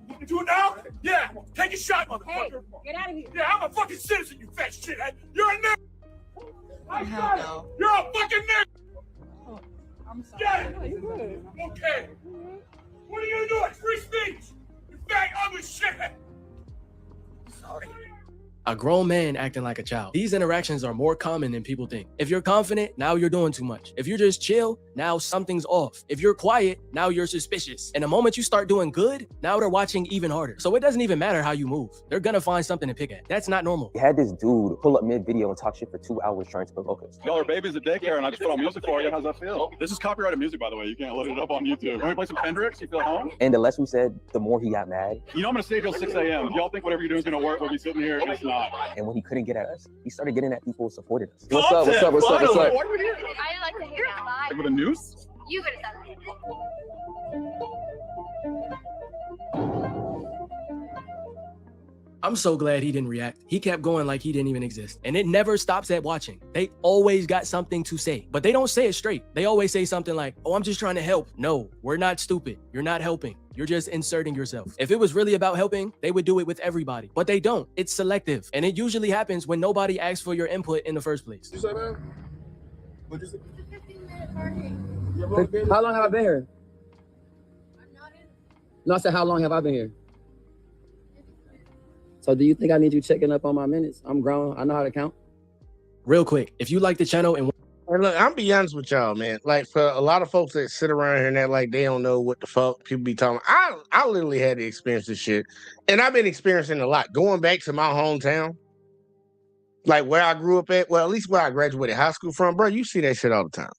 You want to do it now? Yeah. Take a shot, motherfucker. Hey, get out of here. Yeah, I'm a fucking citizen, you fat shithead. You're a nigga. I said it. You're a fucking nigga. Oh, I'm sorry. Yeah. No, you're good. Okay. What are you gonna do? It's free speech. You fat, ugly shithead. Sorry. A grown man acting like a child. These interactions are more common than people think. If you're confident, now you're doing too much. If you're just chill, now something's off. If you're quiet, now you're suspicious. And the moment you start doing good, now they're watching even harder. So it doesn't even matter how you move. They're gonna find something to pick at. That's not normal. You had this dude pull up mid-video and talk shit for 2 hours trying to provoke us. Y'all are babies at daycare and I just put on music for you. How's that feel? This is copyrighted music, by the way. You can't load it up on YouTube. Want me to play some Hendrix? You feel home? And the less we said, the more he got mad. You know I'm gonna stay till 6 a.m. If y'all think whatever you're doing is gonna work, we'll be sitting here and it's not. And when he couldn't get at us, he started getting at people who supported us. What's up? What's up? What's up? What's up? I like to hear that. With a noose? You could have done I'm so glad he didn't react. He kept going like he didn't even exist. And it never stops at watching. They always got something to say, but they don't say it straight. They always say something like, oh, I'm just trying to help. No, we're not stupid. You're not helping. You're just inserting yourself. If it was really about helping, they would do it with everybody, but they don't. It's selective. And it usually happens when nobody asks for your input in the first place. What you say, man? What'd you say? 15-minute parking. How long have I been here? No, I said, how long have I been here? So do you think I need you checking up on my minutes? I'm grown. I know how to count. Real quick, if you like the channel and look, I'm be honest with y'all, man. Like for a lot of folks that sit around here and that like they don't know what the fuck people be talking. I literally had to experience this shit, and I've been experiencing a lot. Going back to my hometown, like where I grew up at, well, at least where I graduated high school from, bro. You see that shit all the time.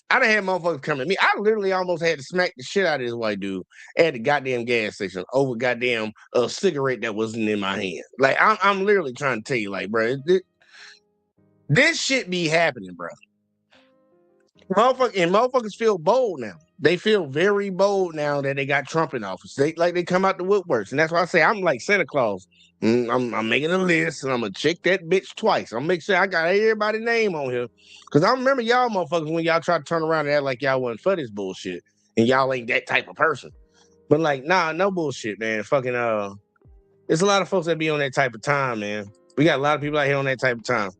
I done had motherfuckers come at me. I literally almost had to smack the shit out of this white dude at the goddamn gas station over goddamn a cigarette that wasn't in my hand. Like I'm literally trying to tell you, like, bro, this shit be happening, bro. Motherfuckers feel bold now. They feel very bold now that they got Trump in office. They come out the woodworks, and that's why I say I'm like Santa Claus. I'm making a list, and I'm gonna check that bitch twice. I'm gonna make sure I got everybody's name on here, cause I remember y'all motherfuckers when y'all try to turn around and act like y'all wasn't for this bullshit, and y'all ain't that type of person. But like, nah, no bullshit, man. Fucking there's a lot of folks that be on that type of time, man. We got a lot of people out here on that type of time.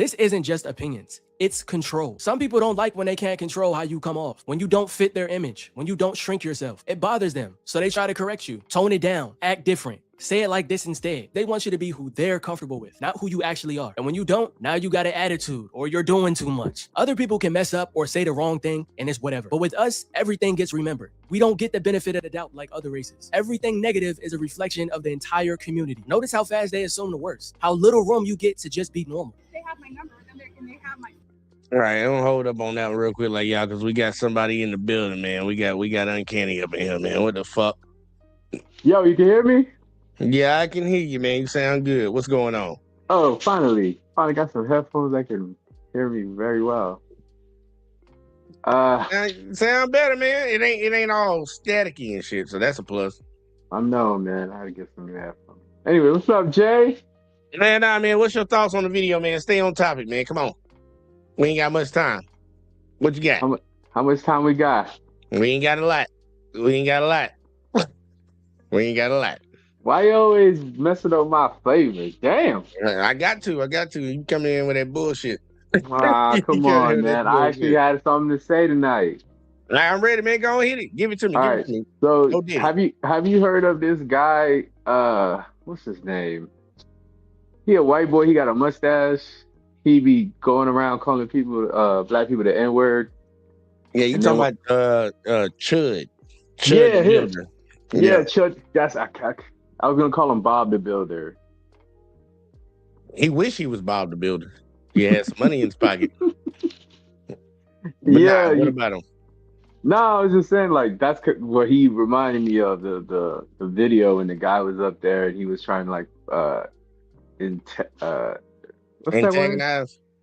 this isn't just opinions. It's control. Some people don't like when they can't control how you come off, when you don't fit their image, when you don't shrink yourself. It bothers them. So they try to correct you, tone it down, act different. Say it like this instead. They want you to be who they're comfortable with, not who you actually are. And when you don't, now you got an attitude or you're doing too much. Other people can mess up or say the wrong thing and it's whatever. But with us, everything gets remembered. We don't get the benefit of the doubt like other races. Everything negative is a reflection of the entire community. Notice how fast they assume the worst, how little room you get to just be normal. They have my number and they have my. All right, I'm gonna hold up on that real quick, like y'all, because we got somebody in the building, man. We got Uncanny up in here, man. What the fuck? Yo, you can hear me? Yeah, I can hear you, man. You sound good. What's going on? Oh, finally got some headphones that can hear me very well. Sound better, man. It ain't all staticky and shit, so that's a plus. I know, man. I had to get some new headphones. Anyway, what's up, Jay? Man, what's your thoughts on the video, man? Stay on topic, man. Come on. We ain't got much time. What you got? How much time we got? We ain't got a lot. We ain't got a lot. Why you always messing up my flavors? Damn. I got to. You coming in with that bullshit. Come on, man. I actually had something to say tonight. I'm ready, man. Go on, hit it. Give it to me. All right. So have you heard of this guy? What's his name? He a white boy. He got a mustache. He be going around calling people, black people, the N-word. Yeah, you talking about Chud? Yeah, him. Yeah, Chud. I was gonna call him Bob the Builder. He wish he was Bob the Builder. He had some money in his pocket. What about him? No, I was just saying, like, that's what he reminded me of, the video when the guy was up there and he was trying to, like,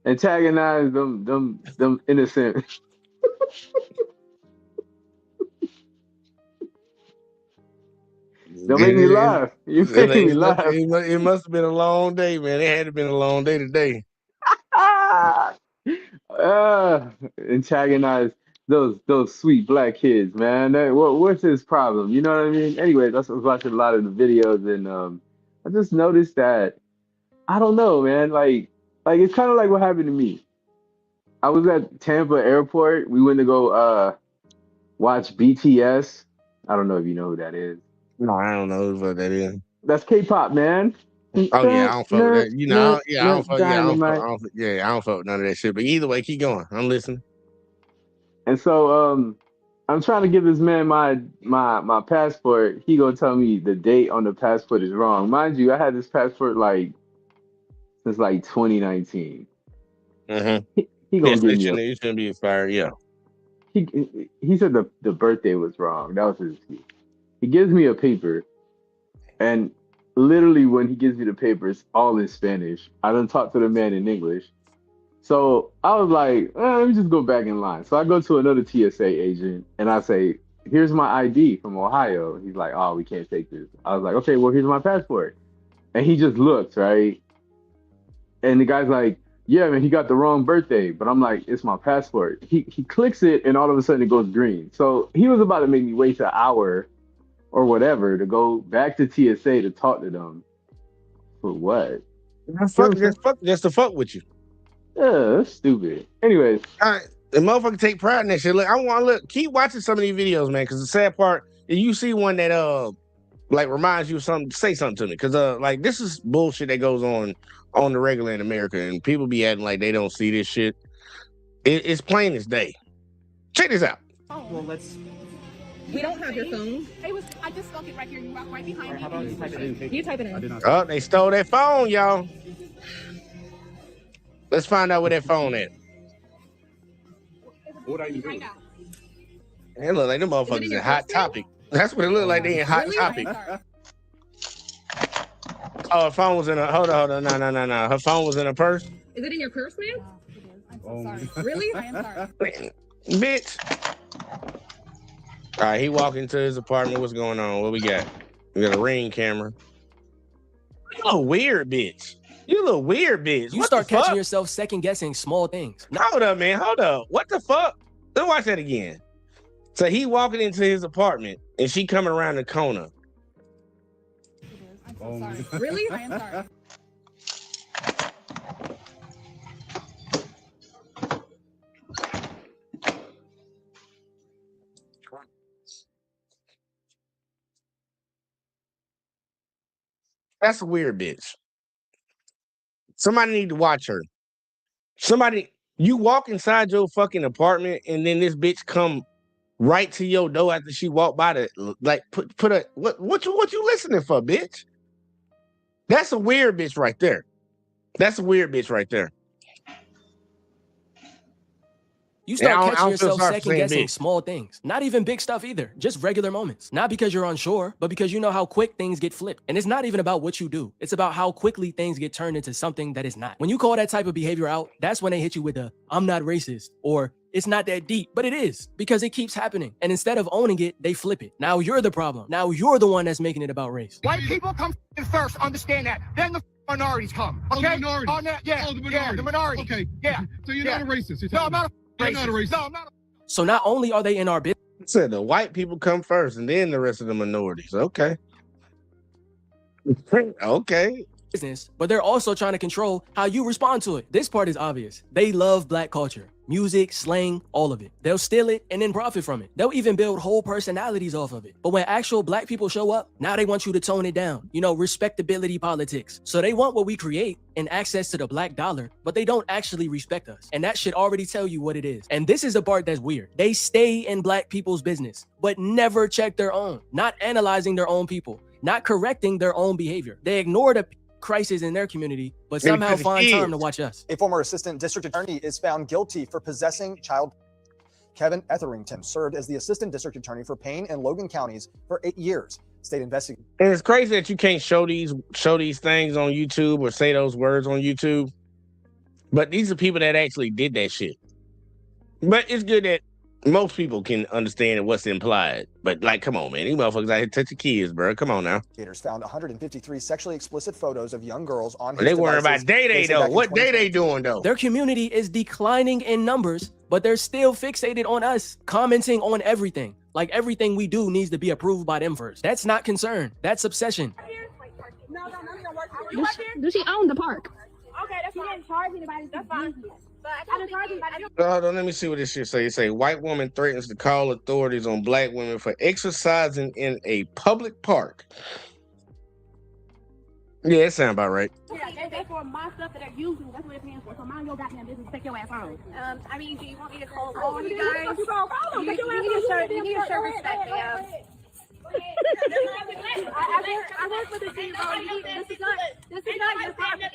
antagonize them innocent. Don't make me laugh. You making me laugh. It must have been a long day, man. It had to have been a long day today. Antagonize those sweet black kids, man. What's his problem? You know what I mean? Anyways, I was watching a lot of the videos, and I just noticed that I don't know, man. Like it's kind of like what happened to me. I was at Tampa Airport. We went to go watch BTS. I don't know if you know who that is. No, I don't know what that is. That's K-pop, man. Oh yeah, I don't fuck with that. You know, I don't fuck. Yeah, Dynamite. I don't fuck with none of that shit. But either way, keep going. I'm listening. And so I'm trying to give this man my passport. He gonna tell me the date on the passport is wrong. Mind you, I had this passport since 2019. Mm-hmm. He gonna give me it shouldn't be expired. Yeah. He said the birthday was wrong. That was his excuse. He gives me a paper, and literally when he gives me the paper, it's all in Spanish. I done talked to the man in English. So I was like, let me just go back in line. So I go to another TSA agent and I say, here's my ID from Ohio. He's like, oh, we can't take this. I was like, okay, well, here's my passport. And he just looks, right? And the guy's like, yeah, man, he got the wrong birthday. But I'm like, it's my passport. He clicks it and all of a sudden it goes green. So he was about to make me wait an hour or whatever to go back to TSA to talk to them. For what? Just to fuck with you. Yeah, that's stupid. Anyways, the motherfucker take pride in that shit. Look, I want to keep watching some of these videos, man. Because the sad part, if you see one that reminds you of something, say something to me. Because this is bullshit that goes on the regular in America, and people be acting like they don't see this shit. It's plain as day. Check this out. Oh, well, we don't have your phone. I just stuck it right here. You walk right behind me. How about you type it in? You type it in. Oh, they stole that phone, y'all. Let's find out where that phone at. What are you doing? It look like them motherfuckers in Hot Topic. That's what it looked like. They in Hot Topic. Oh, her phone was in a. Hold on. No. Her phone was in a purse. Is it in your purse, man? I'm sorry. Really? I am sorry. Bitch. All right, he walked into his apartment. What's going on? What we got? We got a Ring camera. You a weird bitch. You a weird bitch. You start catching yourself second guessing small things. Hold up, man. Hold up. What the fuck? Let's watch that again. So he walking into his apartment and she coming around the corner. I'm so sorry. Really? I am sorry. That's a weird bitch. Somebody need to watch her. Somebody, you walk inside your fucking apartment and then this bitch come right to your door after she walked by the put a what you listening for, bitch? That's a weird bitch right there. That's a weird bitch right there. You start catching yourself second guessing small things. Not even big stuff either. Just regular moments. Not because you're unsure, but because you know how quick things get flipped. And it's not even about what you do. It's about how quickly things get turned into something that is not. When you call that type of behavior out, that's when they hit you with the, I'm not racist, or it's not that deep, but it is, because it keeps happening. And instead of owning it, they flip it. Now you're the problem. Now you're the one that's making it about race. White people come first, understand that. Then the minorities come. Okay? Oh, the minorities. Yeah, the minorities. Okay. Yeah. So you're not a racist. No, I'm not a You're not a racist. No, I'm not. So not only are they in our business. Said the white people come first and then the rest of the minorities. Okay. Okay. Business, but they're also trying to control how you respond to it. This part is obvious. They love black culture, music, slang, all of it. They'll steal it and then profit from it. They'll even build whole personalities off of it. But when actual black people show up, now they want you to tone it down. You know, respectability politics. So they want what we create and access to the black dollar, but they don't actually respect us. And that should already tell you what it is. And this is the part that's weird. They stay in black people's business, but never check their own, not analyzing their own people, not correcting their own behavior. They ignore the crisis in their community, but somehow find time to watch us. A former assistant district attorney is found guilty for possessing child. Kevin Etherington served as the assistant district attorney for Payne and Logan counties for 8 years. State investigators. And it's crazy that you can't show these things on YouTube or say those words on YouTube. But these are people that actually did that shit. But it's good that most people can understand what's implied. But like, come on, man, these motherfuckers out here touching kids, bro. Come on now. Found 153 sexually explicit photos of young girls on his They worrying devices. about day said though. back in What day they 2022. doing though? Their community is declining in numbers, but they're still fixated on us, commenting on everything. Like everything we do needs to be approved by them first. That's not concern. That's obsession. Does she own the park? Okay, that's fine. She didn't charge anybody. That's fine. But I didn't charge anybody. Hold on, let me see what this shit say. It say white woman threatens to call authorities on black women for exercising in a public park. Yeah, it sound about right. Yeah, they for my stuff that they're using. That's what they're paying for. So mind your goddamn business. Take your ass home. I mean, do you want me to call all you guys? You need to show respect, yeah. I work for the city. This is not your property.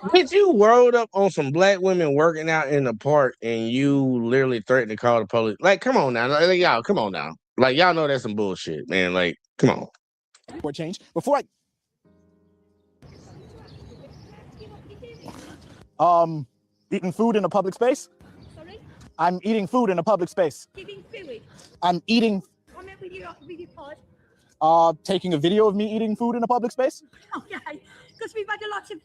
Bitch, you rolled up on some black women working out in the park and you literally threatened to call the police. Like, come on now. Like, y'all, come on now. Like, y'all know that's some bullshit, man. Like, come on. For change. Before eating food in a public space. Sorry? I'm eating food in a public space. Eating food. I'm eating. What with you pod? Taking a video of me eating food in a public space. Okay, because we've had a lot of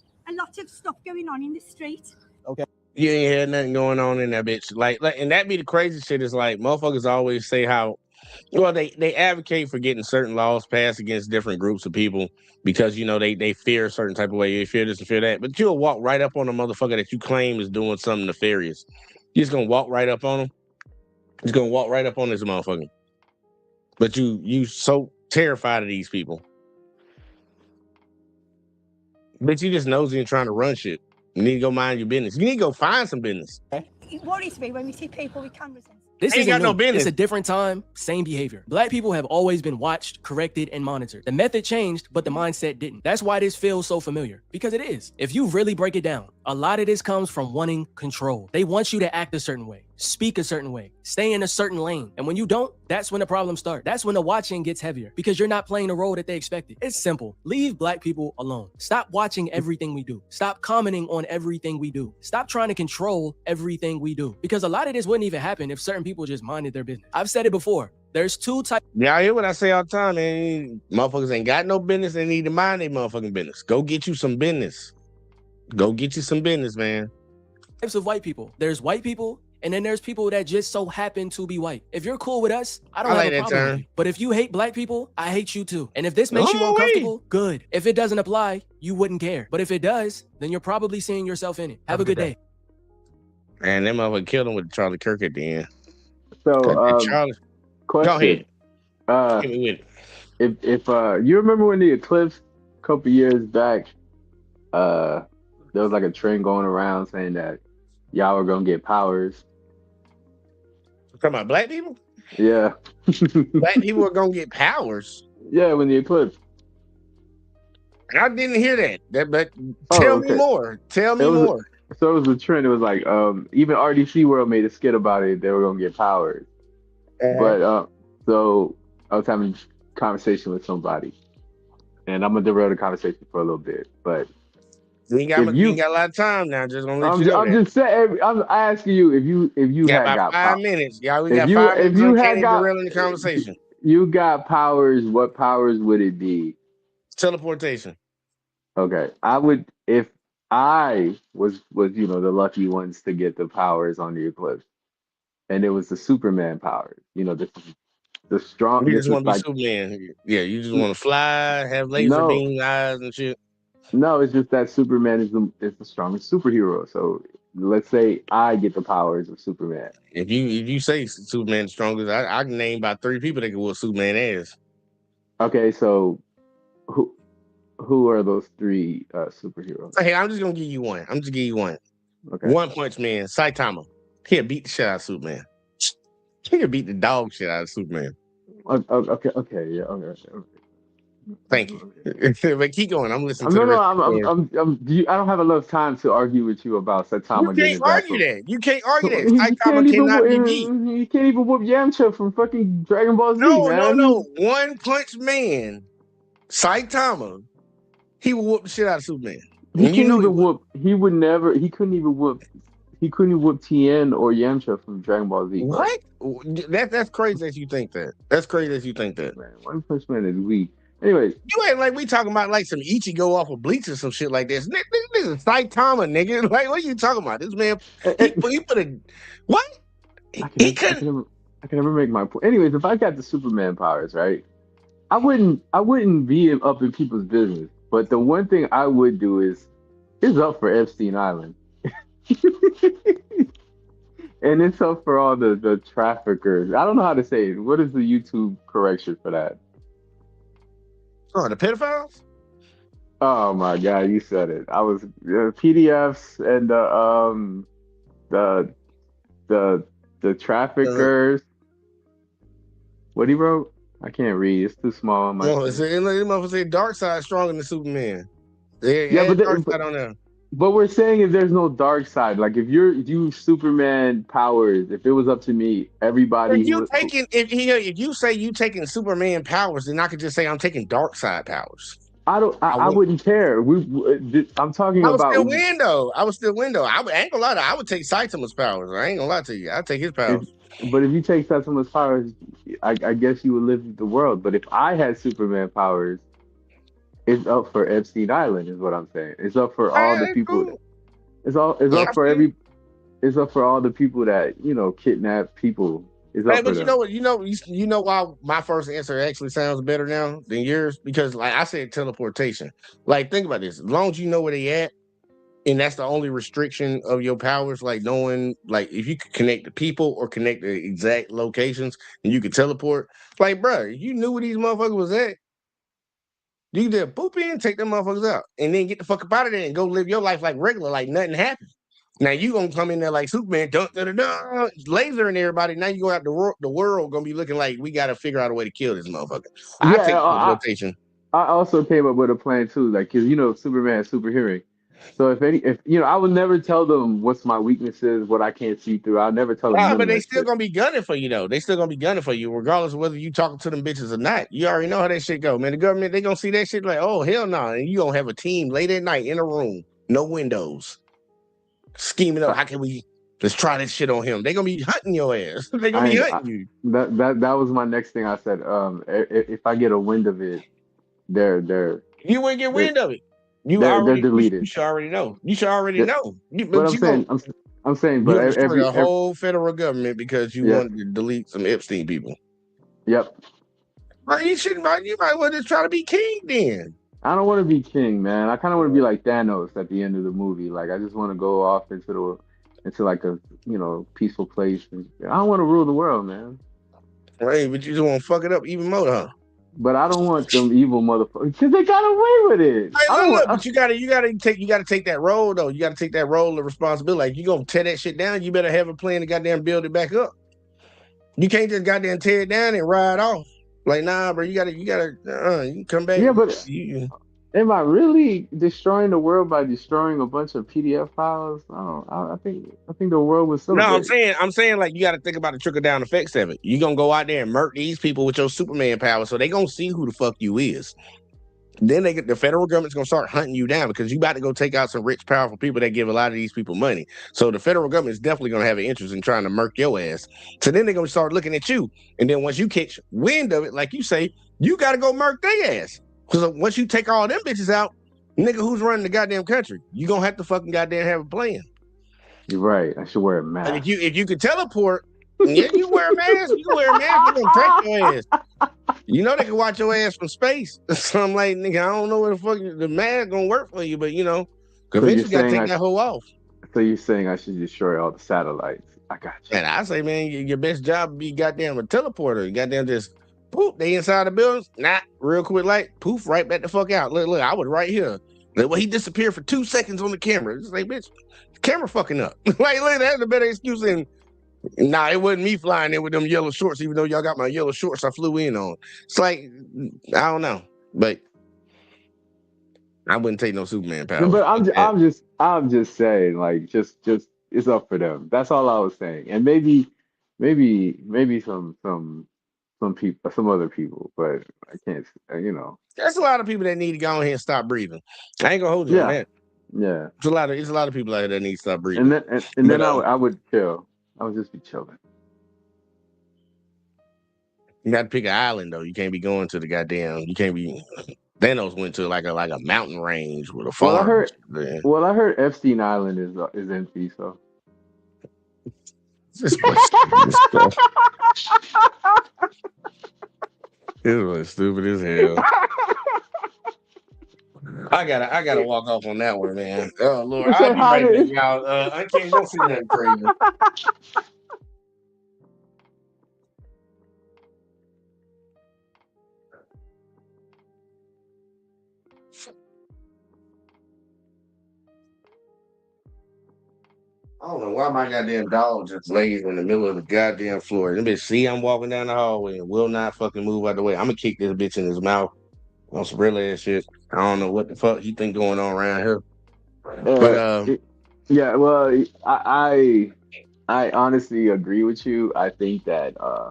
stuff going on in the street. Okay. You ain't had nothing going on in that bitch. Like, and that be the crazy shit is like, motherfuckers always say how, well, they advocate for getting certain laws passed against different groups of people because, you know, they fear a certain type of way. They fear this and fear that. But you'll walk right up on a motherfucker that you claim is doing something nefarious. You're just going to walk right up on him. Just going to walk right up on this motherfucker. But you so terrified of these people. But you just nosy and trying to run shit. You need to go mind your business. You need to go find some business. It worries me when we see people with cameras in. This ain't got no business. It's a different time, same behavior. Black people have always been watched, corrected, and monitored. The method changed, but the mindset didn't. That's why this feels so familiar, because it is. If you really break it down, a lot of this comes from wanting control. They want you to act a certain way, speak a certain way, stay in a certain lane. And when you don't, that's when the problems start. That's when the watching gets heavier, because you're not playing the role that they expected. It's simple. Leave black people alone. Stop watching everything we do. Stop commenting on everything we do. Stop trying to control everything we do, because a lot of this wouldn't even happen if certain people just minded their business. I've said it before. There's two types. Y'all hear what I say all the time, man? Motherfuckers ain't got no business. They need to mind their motherfucking business. Go get you some business. Go get you some business, man. Types of white people. There's white people, and then there's people that just so happen to be white. If you're cool with us, I don't have a problem with you. But if you hate black people, I hate you too. And if this makes you uncomfortable, good. If it doesn't apply, you wouldn't care. But if it does, then you're probably seeing yourself in it. Have a good day. And them motherfucker killed him with Charlie Kirk at the end. So, Charlie, question. Go ahead. Hit me with it. If you remember when the eclipse a couple years back, there was like a trend going around saying that y'all were gonna get powers. Talking about black people? Yeah. Black people are gonna get powers. Yeah, when the eclipse. I didn't hear that. But tell me more. Tell me more. So it was a trend. It was like even RDC World made a skit about it. They were gonna get powers. But so I was having a conversation with somebody, and I'm gonna derail the conversation for a little bit. But you ain't got a lot of time now. Just gonna let you know. I'm just saying. I'm asking you if you had got 5 minutes. Y'all, we got 5 minutes. If you had got derailing the conversation, you got powers. What powers would it be? Teleportation. Okay, I would if I was the lucky ones to get the powers on the eclipse, and it was the Superman powers. The strong. You just want to be Superman. Yeah, you just want to fly, have laser beam eyes and shit. No, it's just that Superman is the strongest superhero. So let's say I get the powers of Superman. If you say Superman's strongest, I can name about 3 people that can whoop Superman ass. Okay, so who are those 3 superheroes? Hey, I'm just gonna give you one. Okay. One Punch Man, Saitama. He'll beat the shit out of Superman. He could beat the dog shit out of Superman. Okay, yeah, okay. Thank you. But keep going. I'm listening. I don't have enough time to argue with you about Saitama. You can't argue that. You can't argue that. Saitama cannot be beat. You can't even whoop Yamcha from fucking Dragon Ball Z, man. No. One Punch Man, Saitama, he will whoop the shit out of Superman. He couldn't even whoop he couldn't whoop Tien or Yamcha from Dragon Ball Z. Bro. What? That's crazy that you think that. That's crazy that you think that. Man, One Punch Man is weak. Anyways, you ain't like we talking about like some Ichigo off of Bleach or some shit like this. This is Saitama, nigga. Like, what are you talking about? This man, he put a what? I can never make my point. Anyways, if I got the Superman powers, right, I wouldn't be up in people's business. But the one thing I would do is up for Epstein Island. And it's up for all the traffickers. I don't know how to say it. What is the YouTube correction for that? Oh, the pedophiles? Oh my God, you said it. I was PDFs and the traffickers. What he wrote? I can't read. It's too small on my. No, it's say dark side stronger than Superman. Yeah, but dark side on there. But we're saying if there's no dark side, like if you Superman powers, if it was up to me, everybody. If you say you taking Superman powers, then I could just say I'm taking dark side powers. I wouldn't care. I'm talking about. I would still win though. I ain't gonna lie to you. I would take Saitama's powers. I ain't gonna lie to you. I'd take his powers. But if you take Saitama's powers, I guess you would live the world. But if I had Superman powers, it's up for Epstein Island, is what I'm saying. It's up for all the people. Cool. It's up for all the people that kidnap people. But you know what? You know why my first answer actually sounds better now than yours? Because like I said, teleportation. Like think about this. As long as you know where they at, and that's the only restriction of your powers, like knowing, like if you could connect the people or connect the exact locations and you could teleport. Like, bro, you knew where these motherfuckers was at. You just boop in, take them motherfuckers out, and then get the fuck up out of there and go live your life like regular, like nothing happened. Now you gonna come in there like Superman, lasering everybody. Now you go out the world gonna be looking like we gotta figure out a way to kill this motherfucker. I take teleportation. I also came up with a plan too, like because Superman is super hearing. So if I would never tell them what's my weaknesses, what I can't see through. I'll never tell them. But they still gonna be gunning for you though. They still gonna be gunning for you, regardless of whether you talking to them bitches or not. You already know how that shit go, man. The government, they gonna see that shit like, oh hell no, and you gonna have a team late at night in a room, no windows, scheming up. How can we? Let's try this shit on him. They gonna be hunting your ass. They gonna be hunting you. That was my next thing I said. If I get a wind of it, they're you wouldn't get wind of it. They're deleted. You should already know. You should already know. But I'm saying, but every the whole federal government because you wanted to delete some Epstein people. Yep. Well, you might want to try to be king then. I don't want to be king, man. I kind of want to be like Thanos at the end of the movie. Like I just want to go off into like a peaceful place. And I don't want to rule the world, man. Right, but you just want to fuck it up even more, huh? But I don't want them evil motherfuckers because they got away with it. But you gotta take that role though. You gotta take that role of responsibility. Like you gonna tear that shit down, you better have a plan to goddamn build it back up. You can't just goddamn tear it down and ride off. Like nah, bro. You gotta you can come back. Yeah, but am I really destroying the world by destroying a bunch of PDF files? I think the world was so. No, I'm saying like you got to think about the trickle down effects of it. You gonna go out there and murk these people with your Superman power, so they gonna see who the fuck you is. Then the federal government's gonna start hunting you down because you about to go take out some rich, powerful people that give a lot of these people money. So the federal government is definitely gonna have an interest in trying to murk your ass. So then they're gonna start looking at you, and then once you catch wind of it, like you say, you got to go murk their ass. Because once you take all them bitches out, nigga, who's running the goddamn country? You gonna have to fucking goddamn have a plan. You're right. I should wear a mask. And if you could teleport, yeah, you wear a mask. You can wear a mask. They're gonna track your ass. You know they can watch your ass from space. So I'm like, nigga, I don't know where the fuck the mask gonna work for you, but eventually you gotta take that hoe off. So you're saying I should destroy all the satellites? I got you. And I say, man, your best job would be goddamn a teleporter. You goddamn just. Poof, they inside the buildings. Nah, real quick, like poof, right back the fuck out. Look, I was right here. Like, well, he disappeared for 2 seconds on the camera. It's like, bitch, camera fucking up. Like, look, that's a better excuse than. Nah, it wasn't me flying in with them yellow shorts, even though y'all got my yellow shorts I flew in on. It's like, I don't know, but I wouldn't take no Superman power. No, but I'm just saying, like, just it's up for them. That's all I was saying, and maybe some other people, but I can't. There's a lot of people that need to go ahead and stop breathing. I ain't gonna hold you on that. Yeah. It's a lot of people out there that need to stop breathing. And then I would chill. I would just be chilling. You got to pick an island though. You can't be going to the goddamn. You can't be. Thanos went to like a mountain range with a farm. Well, I heard Epstein Island is empty. So. This was stupid as hell. I gotta walk off on that one, man. Oh Lord, I'll be right back, y'all. I can't go see nothing crazy. I don't know why my goddamn dog just lays in the middle of the goddamn floor. This bitch see I'm walking down the hallway and will not fucking move out the way. I'm gonna kick this bitch in his mouth on some real ass shit. I don't know what the fuck he think going on around here. But yeah, well, I honestly agree with you. I think that I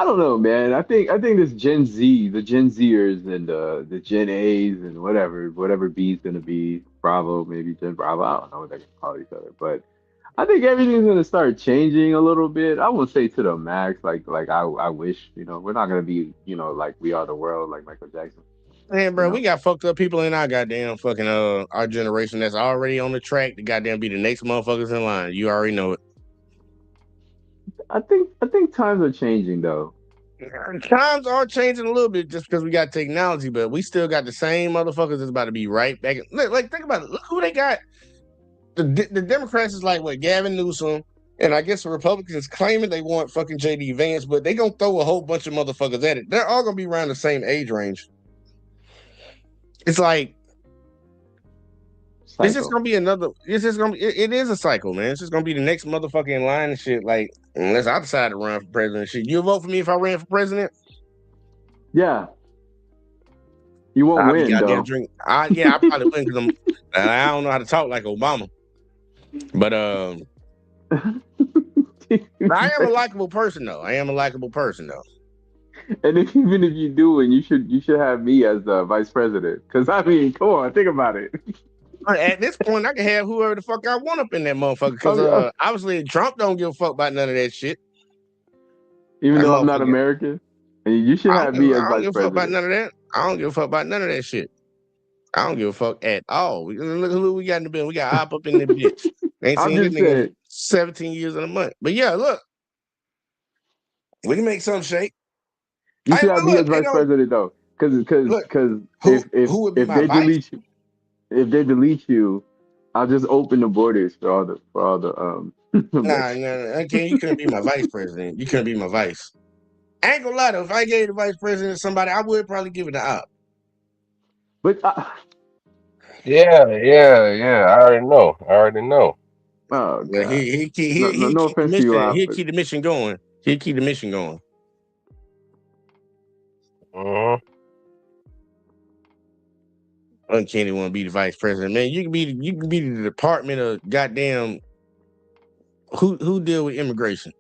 don't know, man. I think this Gen Z, the Gen Zers and the Gen A's and whatever B's gonna be, Bravo, maybe Gen Bravo. I don't know what they can call each other, but I think everything's gonna start changing a little bit. I won't say to the max, like I wish, we're not gonna be, like We Are the World, like Michael Jackson. Man, bro, we got fucked up people in our goddamn fucking our generation that's already on the track to goddamn be the next motherfuckers in line. You already know it. I think times are changing though. Times are changing a little bit just because we got technology, but we still got the same motherfuckers that's about to be right back. Like, think about it. Look who they got. The Democrats is like what, Gavin Newsom, and I guess the Republicans claiming they want fucking JD Vance, but they gonna throw a whole bunch of motherfuckers at it. They're all gonna be around the same age range. It's like it's just gonna be another. It's just gonna be. It is a cycle, man. It's just gonna be the next motherfucker in line and shit. Like, unless I decide to run for president, and shit. You vote for me if I ran for president? Yeah. You won't win, though. I probably win because I don't know how to talk like Obama. But I am a likable person, though. And even if you do, and you should have me as the vice president. Because I mean, come on, think about it. At this point, I can have whoever the fuck I want up in that motherfucker. Because obviously, Trump don't give a fuck about none of that shit. Even though I'm not American, and you should have me as vice president. I don't give a fuck about none of that. I don't give a fuck about none of that shit. I don't give a fuck at all. Look who we got in the bill. We got Op up in the bitch. Ain't seen this nigga in 17 years in a month. But yeah, look, we can make some shake. You should have me as vice president though, because if they delete you, I'll just open the borders for all the Nah. Okay, you couldn't be my vice president. You couldn't be my vice. I ain't gonna lie though. If I gave the vice president to somebody, I would probably give it to Op. But yeah. I already know. Oh, yeah, he no offense to you, he'll keep the mission going. Uncanny want to be the vice president, man. You can be the department of goddamn who deal with immigration.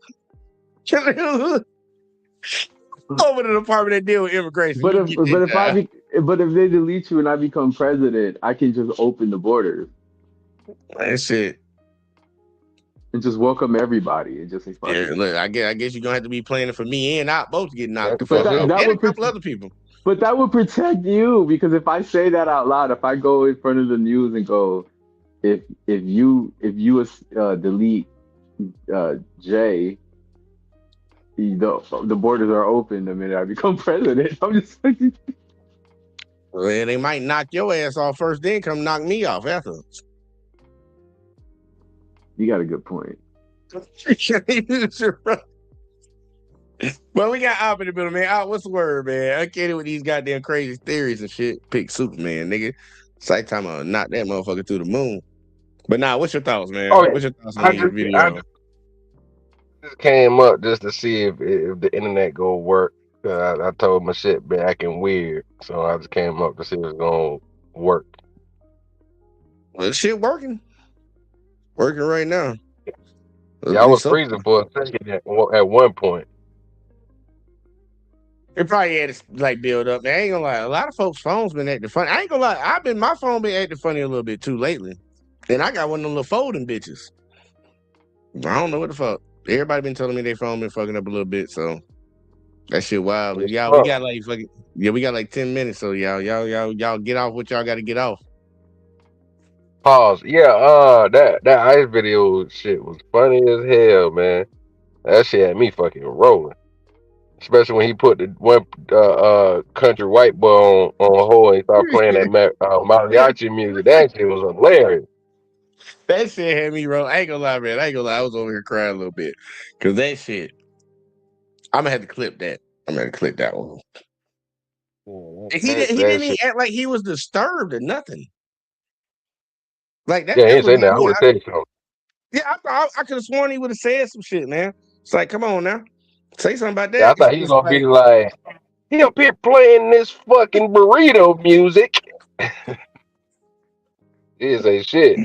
Over the department that deal with immigration. But if they delete you and I become president, I can just open the borders. That's it. And just welcome everybody and just say, look, I guess you're gonna have to be planning for me and I both to get knocked the fuck out. And a couple other people. But that would protect you, because if I say that out loud, if I go in front of the news and go, if you delete Jay, the borders are open the minute I become president. I'm just like, well, they might knock your ass off first, then come knock me off afterwards. You got a good point. Well, we got Op in the middle, man. Op, what's the word, man? I can't with these goddamn crazy theories and shit. Pick Superman, nigga. It's like time to knock that motherfucker through the moon. But nah, what's your thoughts, man? What's your thoughts on these videos? Just came up just to see if the internet gonna work. I told my shit been acting weird, so I just came up to see if it's gonna work. Well, shit working right now. Yeah, I was freezing for a second at one point. It probably had to like build up. I ain't gonna lie. A lot of folks' phones been acting funny. I ain't gonna lie. My phone been acting funny a little bit too lately. And I got one of them little folding bitches. I don't know what the fuck. Everybody been telling me their phone been fucking up a little bit, so that shit wild. But y'all, we got like fucking we got like 10 minutes, so y'all get off what y'all got to get off. Pause. Yeah, that ice video shit was funny as hell, man. That shit had me fucking rolling. Especially when he put the one country white boy on hold and he started playing that mariachi music. That shit was hilarious. That shit had me roll. I ain't gonna lie, man. I was over here crying a little bit. Cause that shit, I'm gonna have to clip that. I'm gonna clip that one. He didn't even act like he was disturbed or nothing. Like that. Yeah, he didn't say that. I would say something. Yeah, I could have sworn he would have said some shit, man. It's like, come on now, say something about that. Yeah, I thought he was gonna be like, he up here playing this fucking burrito music. He didn't say shit.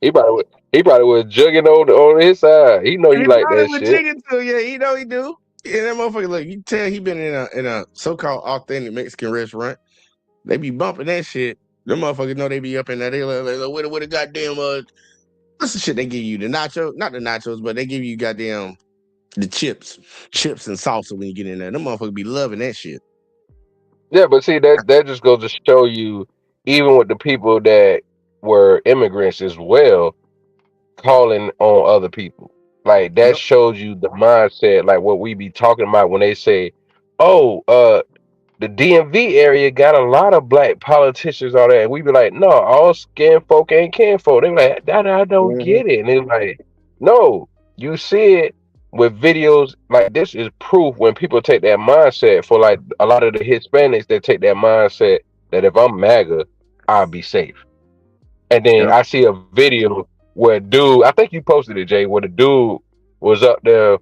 He probably was jugging on his side. He know you like that shit. Yeah, he know he do. Yeah, that motherfucker. Look, you tell he been in a so-called authentic Mexican restaurant. They be bumping that shit. Them motherfuckers know they be up in there. They like what a goddamn what's the shit they give you? The nacho, not the nachos, but they give you goddamn the chips and salsa when you get in there. Them motherfuckers be loving that shit. Yeah, but see that just goes to show you, even with the people that were immigrants as well, calling on other people. Like that shows you the mindset, like what we be talking about when they say, "Oh, the DMV area got a lot of black politicians on there," and we be like, "No, all skin folk ain't kin folk." They be like, "That I don't get it," and it's like, "No, you see it with videos like this is proof when people take that mindset. For like a lot of the Hispanics, they take that mindset that if I'm MAGA, I'll be safe." And then I see a video where dude, I think you posted it, Jay, where the dude was up there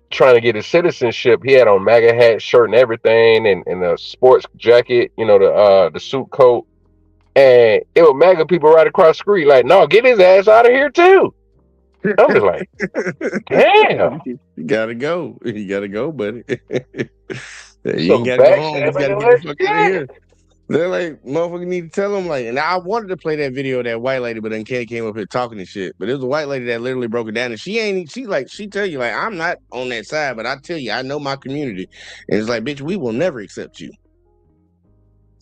trying to get his citizenship. He had on MAGA hat, shirt, and everything, and a sports jacket, the suit coat. And it was MAGA people right across the street, like, "No, get his ass out of here too." I'm just like, damn. You gotta go. You gotta go, buddy. You Some ain't gotta go home. You backstabbing gotta and get the that fuck out of shit. here. They're like, motherfucker need to tell them like, and I wanted to play that video of that white lady, but then Kenny came up here talking and shit. But it was a white lady that literally broke it down, and she tell you like, I'm not on that side, but I tell you, I know my community, and it's like, bitch, we will never accept you.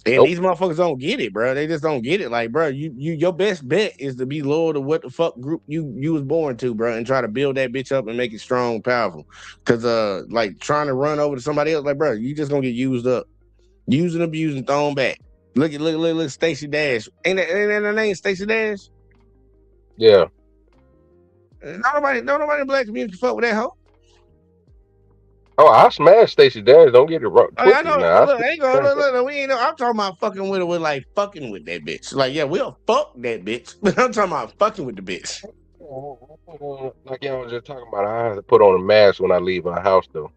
And these motherfuckers don't get it, bro. They just don't get it. Like, bro, your best bet is to be loyal to what the fuck group you was born to, bro, and try to build that bitch up and make it strong and powerful. Cause like trying to run over to somebody else, like, bro, you just gonna get used up. Used and abused and thrown back. Look Stacey Dash. Ain't that her name, Stacey Dash? Yeah. Nobody in the black community fuck with that hoe. Oh, I smashed Stacey Dash. Don't get it wrong. I know. Now. Look, we ain't know. I'm talking about fucking with her with like fucking with that bitch. Like, yeah, we'll fuck that bitch, but I'm talking about fucking with the bitch. Like y'all was just talking about, I have to put on a mask when I leave my house though.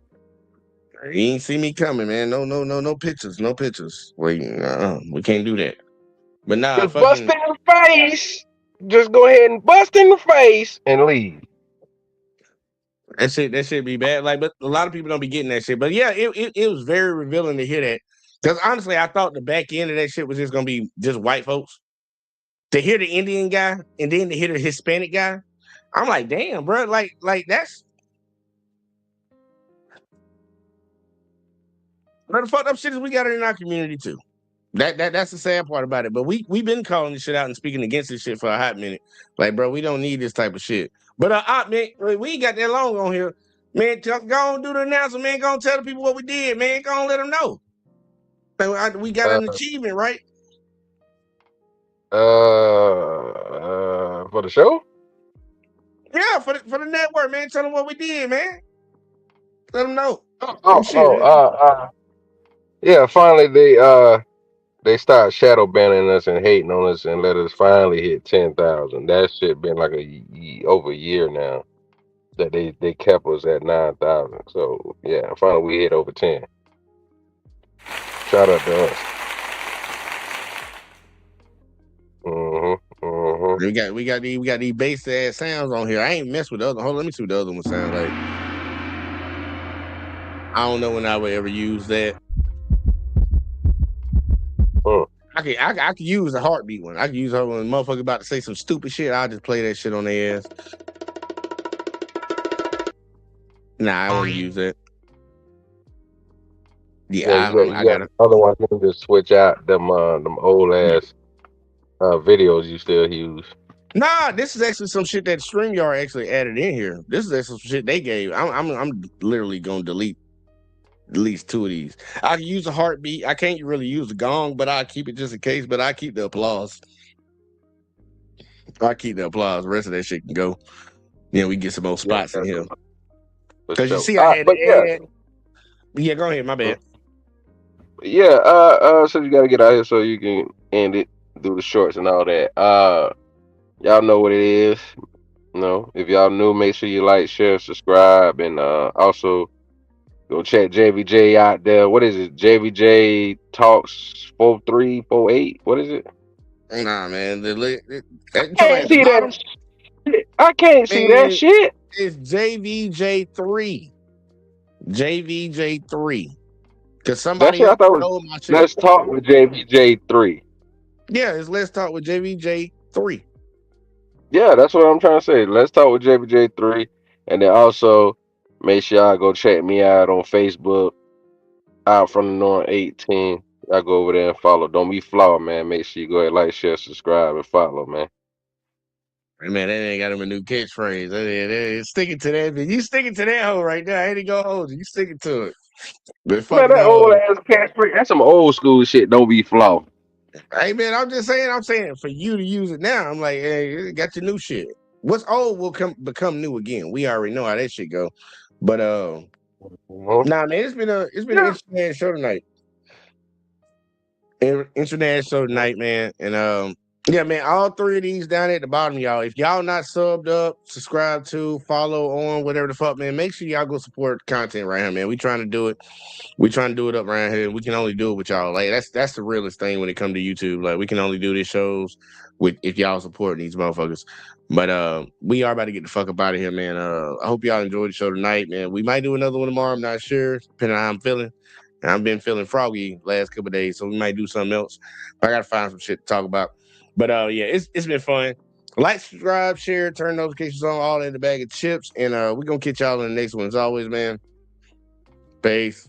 You ain't see me coming, man. No pictures. No pictures. Wait, we can't do that. But nah, just bust in the face. Just go ahead and bust in the face and leave. That shit be bad. Like, but a lot of people don't be getting that shit. But yeah, it was very revealing to hear that. Because honestly, I thought the back end of that shit was just gonna be just white folks. To hear the Indian guy and then to hear the Hispanic guy, I'm like, damn, bro. Like that's. But the fucked up shit is we got it in our community too. That's the sad part about it. But we've been calling this shit out and speaking against this shit for a hot minute. Like, bro, we don't need this type of shit. But man, we ain't got that long on here. Man, go on do the announcement, man. Go on tell the people what we did, man. Go on let them know. We got an achievement, right? For the show? Yeah, for the network, man. Tell them what we did, man. Let them know. Yeah, finally they start shadow banning us and hating on us and let us finally hit 10,000. That shit been like over a year now that they kept us at 9,000. So yeah, finally we hit over 10. Shout out to us. We got these bass ass sounds on here. I ain't messed with the other. Hold on, let me see what the other one sound like. I don't know when I would ever use that. I could use a heartbeat one. I could use her when a motherfucker about to say some stupid shit. I'll just play that shit on their ass. Nah, I won't use it. Yeah, you got other ones you can just switch out them old ass videos you still use. Nah, this is actually some shit that StreamYard actually added in here. This is actually some shit they gave. I'm literally gonna delete at least 2 of these. I can use a heartbeat. I can't really use the gong, but I keep it just in case. But I keep the applause. The rest of that shit can go. Then we get some more spots in here. Because you see, I had yeah, go ahead. My bad. Yeah, so you gotta get out here so you can end it, do the shorts and all that. Y'all know what it is. You know, if y'all new, make sure you like, share, subscribe, and also go check JVJ out there. What is it? JVJ Talks 4348. What is it? Nah, man. I can't see that. I can't see that shit. It's JVJ 3. JVJ 3. Because somebody else told my shit. Let's talk with JVJ 3. Yeah, it's Let's Talk with JVJ 3. Yeah, that's what I'm trying to say. Let's talk with JVJ 3. And then also make sure y'all go check me out on Facebook. Out from the North 18. Y'all go over there and follow. Don't be flawed, man. Make sure you go ahead, like, share, subscribe, and follow, man. Hey, man, that ain't got him a new catchphrase. That sticking to that. You sticking to that hoe right now. I ain't gonna hold you. You sticking to it. But man, that old ass catchphrase. That's some old school shit. Don't be flawed. Hey, man, I'm saying for you to use it now. I'm like, hey, got your new shit. What's old will become new again. We already know how that shit go. But nah, man, it's been an interesting show tonight. Interesting show tonight, man. And yeah, man, all 3 of these down at the bottom, y'all. If y'all not subbed up, subscribe to, follow on, whatever the fuck, man, make sure y'all go support the content right here, man. We trying to do it. We trying to do it up around here. We can only do it with y'all. Like that's the realest thing when it comes to YouTube. Like we can only do these shows with if y'all support these motherfuckers. But we are about to get the fuck up out of here, man. I hope y'all enjoyed the show tonight, man. We might do another one tomorrow. I'm not sure, depending on how I'm feeling. And I've been feeling froggy last couple of days, so we might do something else. But I gotta find some shit to talk about. But yeah, it's been fun. Like, subscribe, share, turn notifications on, all in the bag of chips. And we're gonna catch y'all in the next one. As always, man. Peace.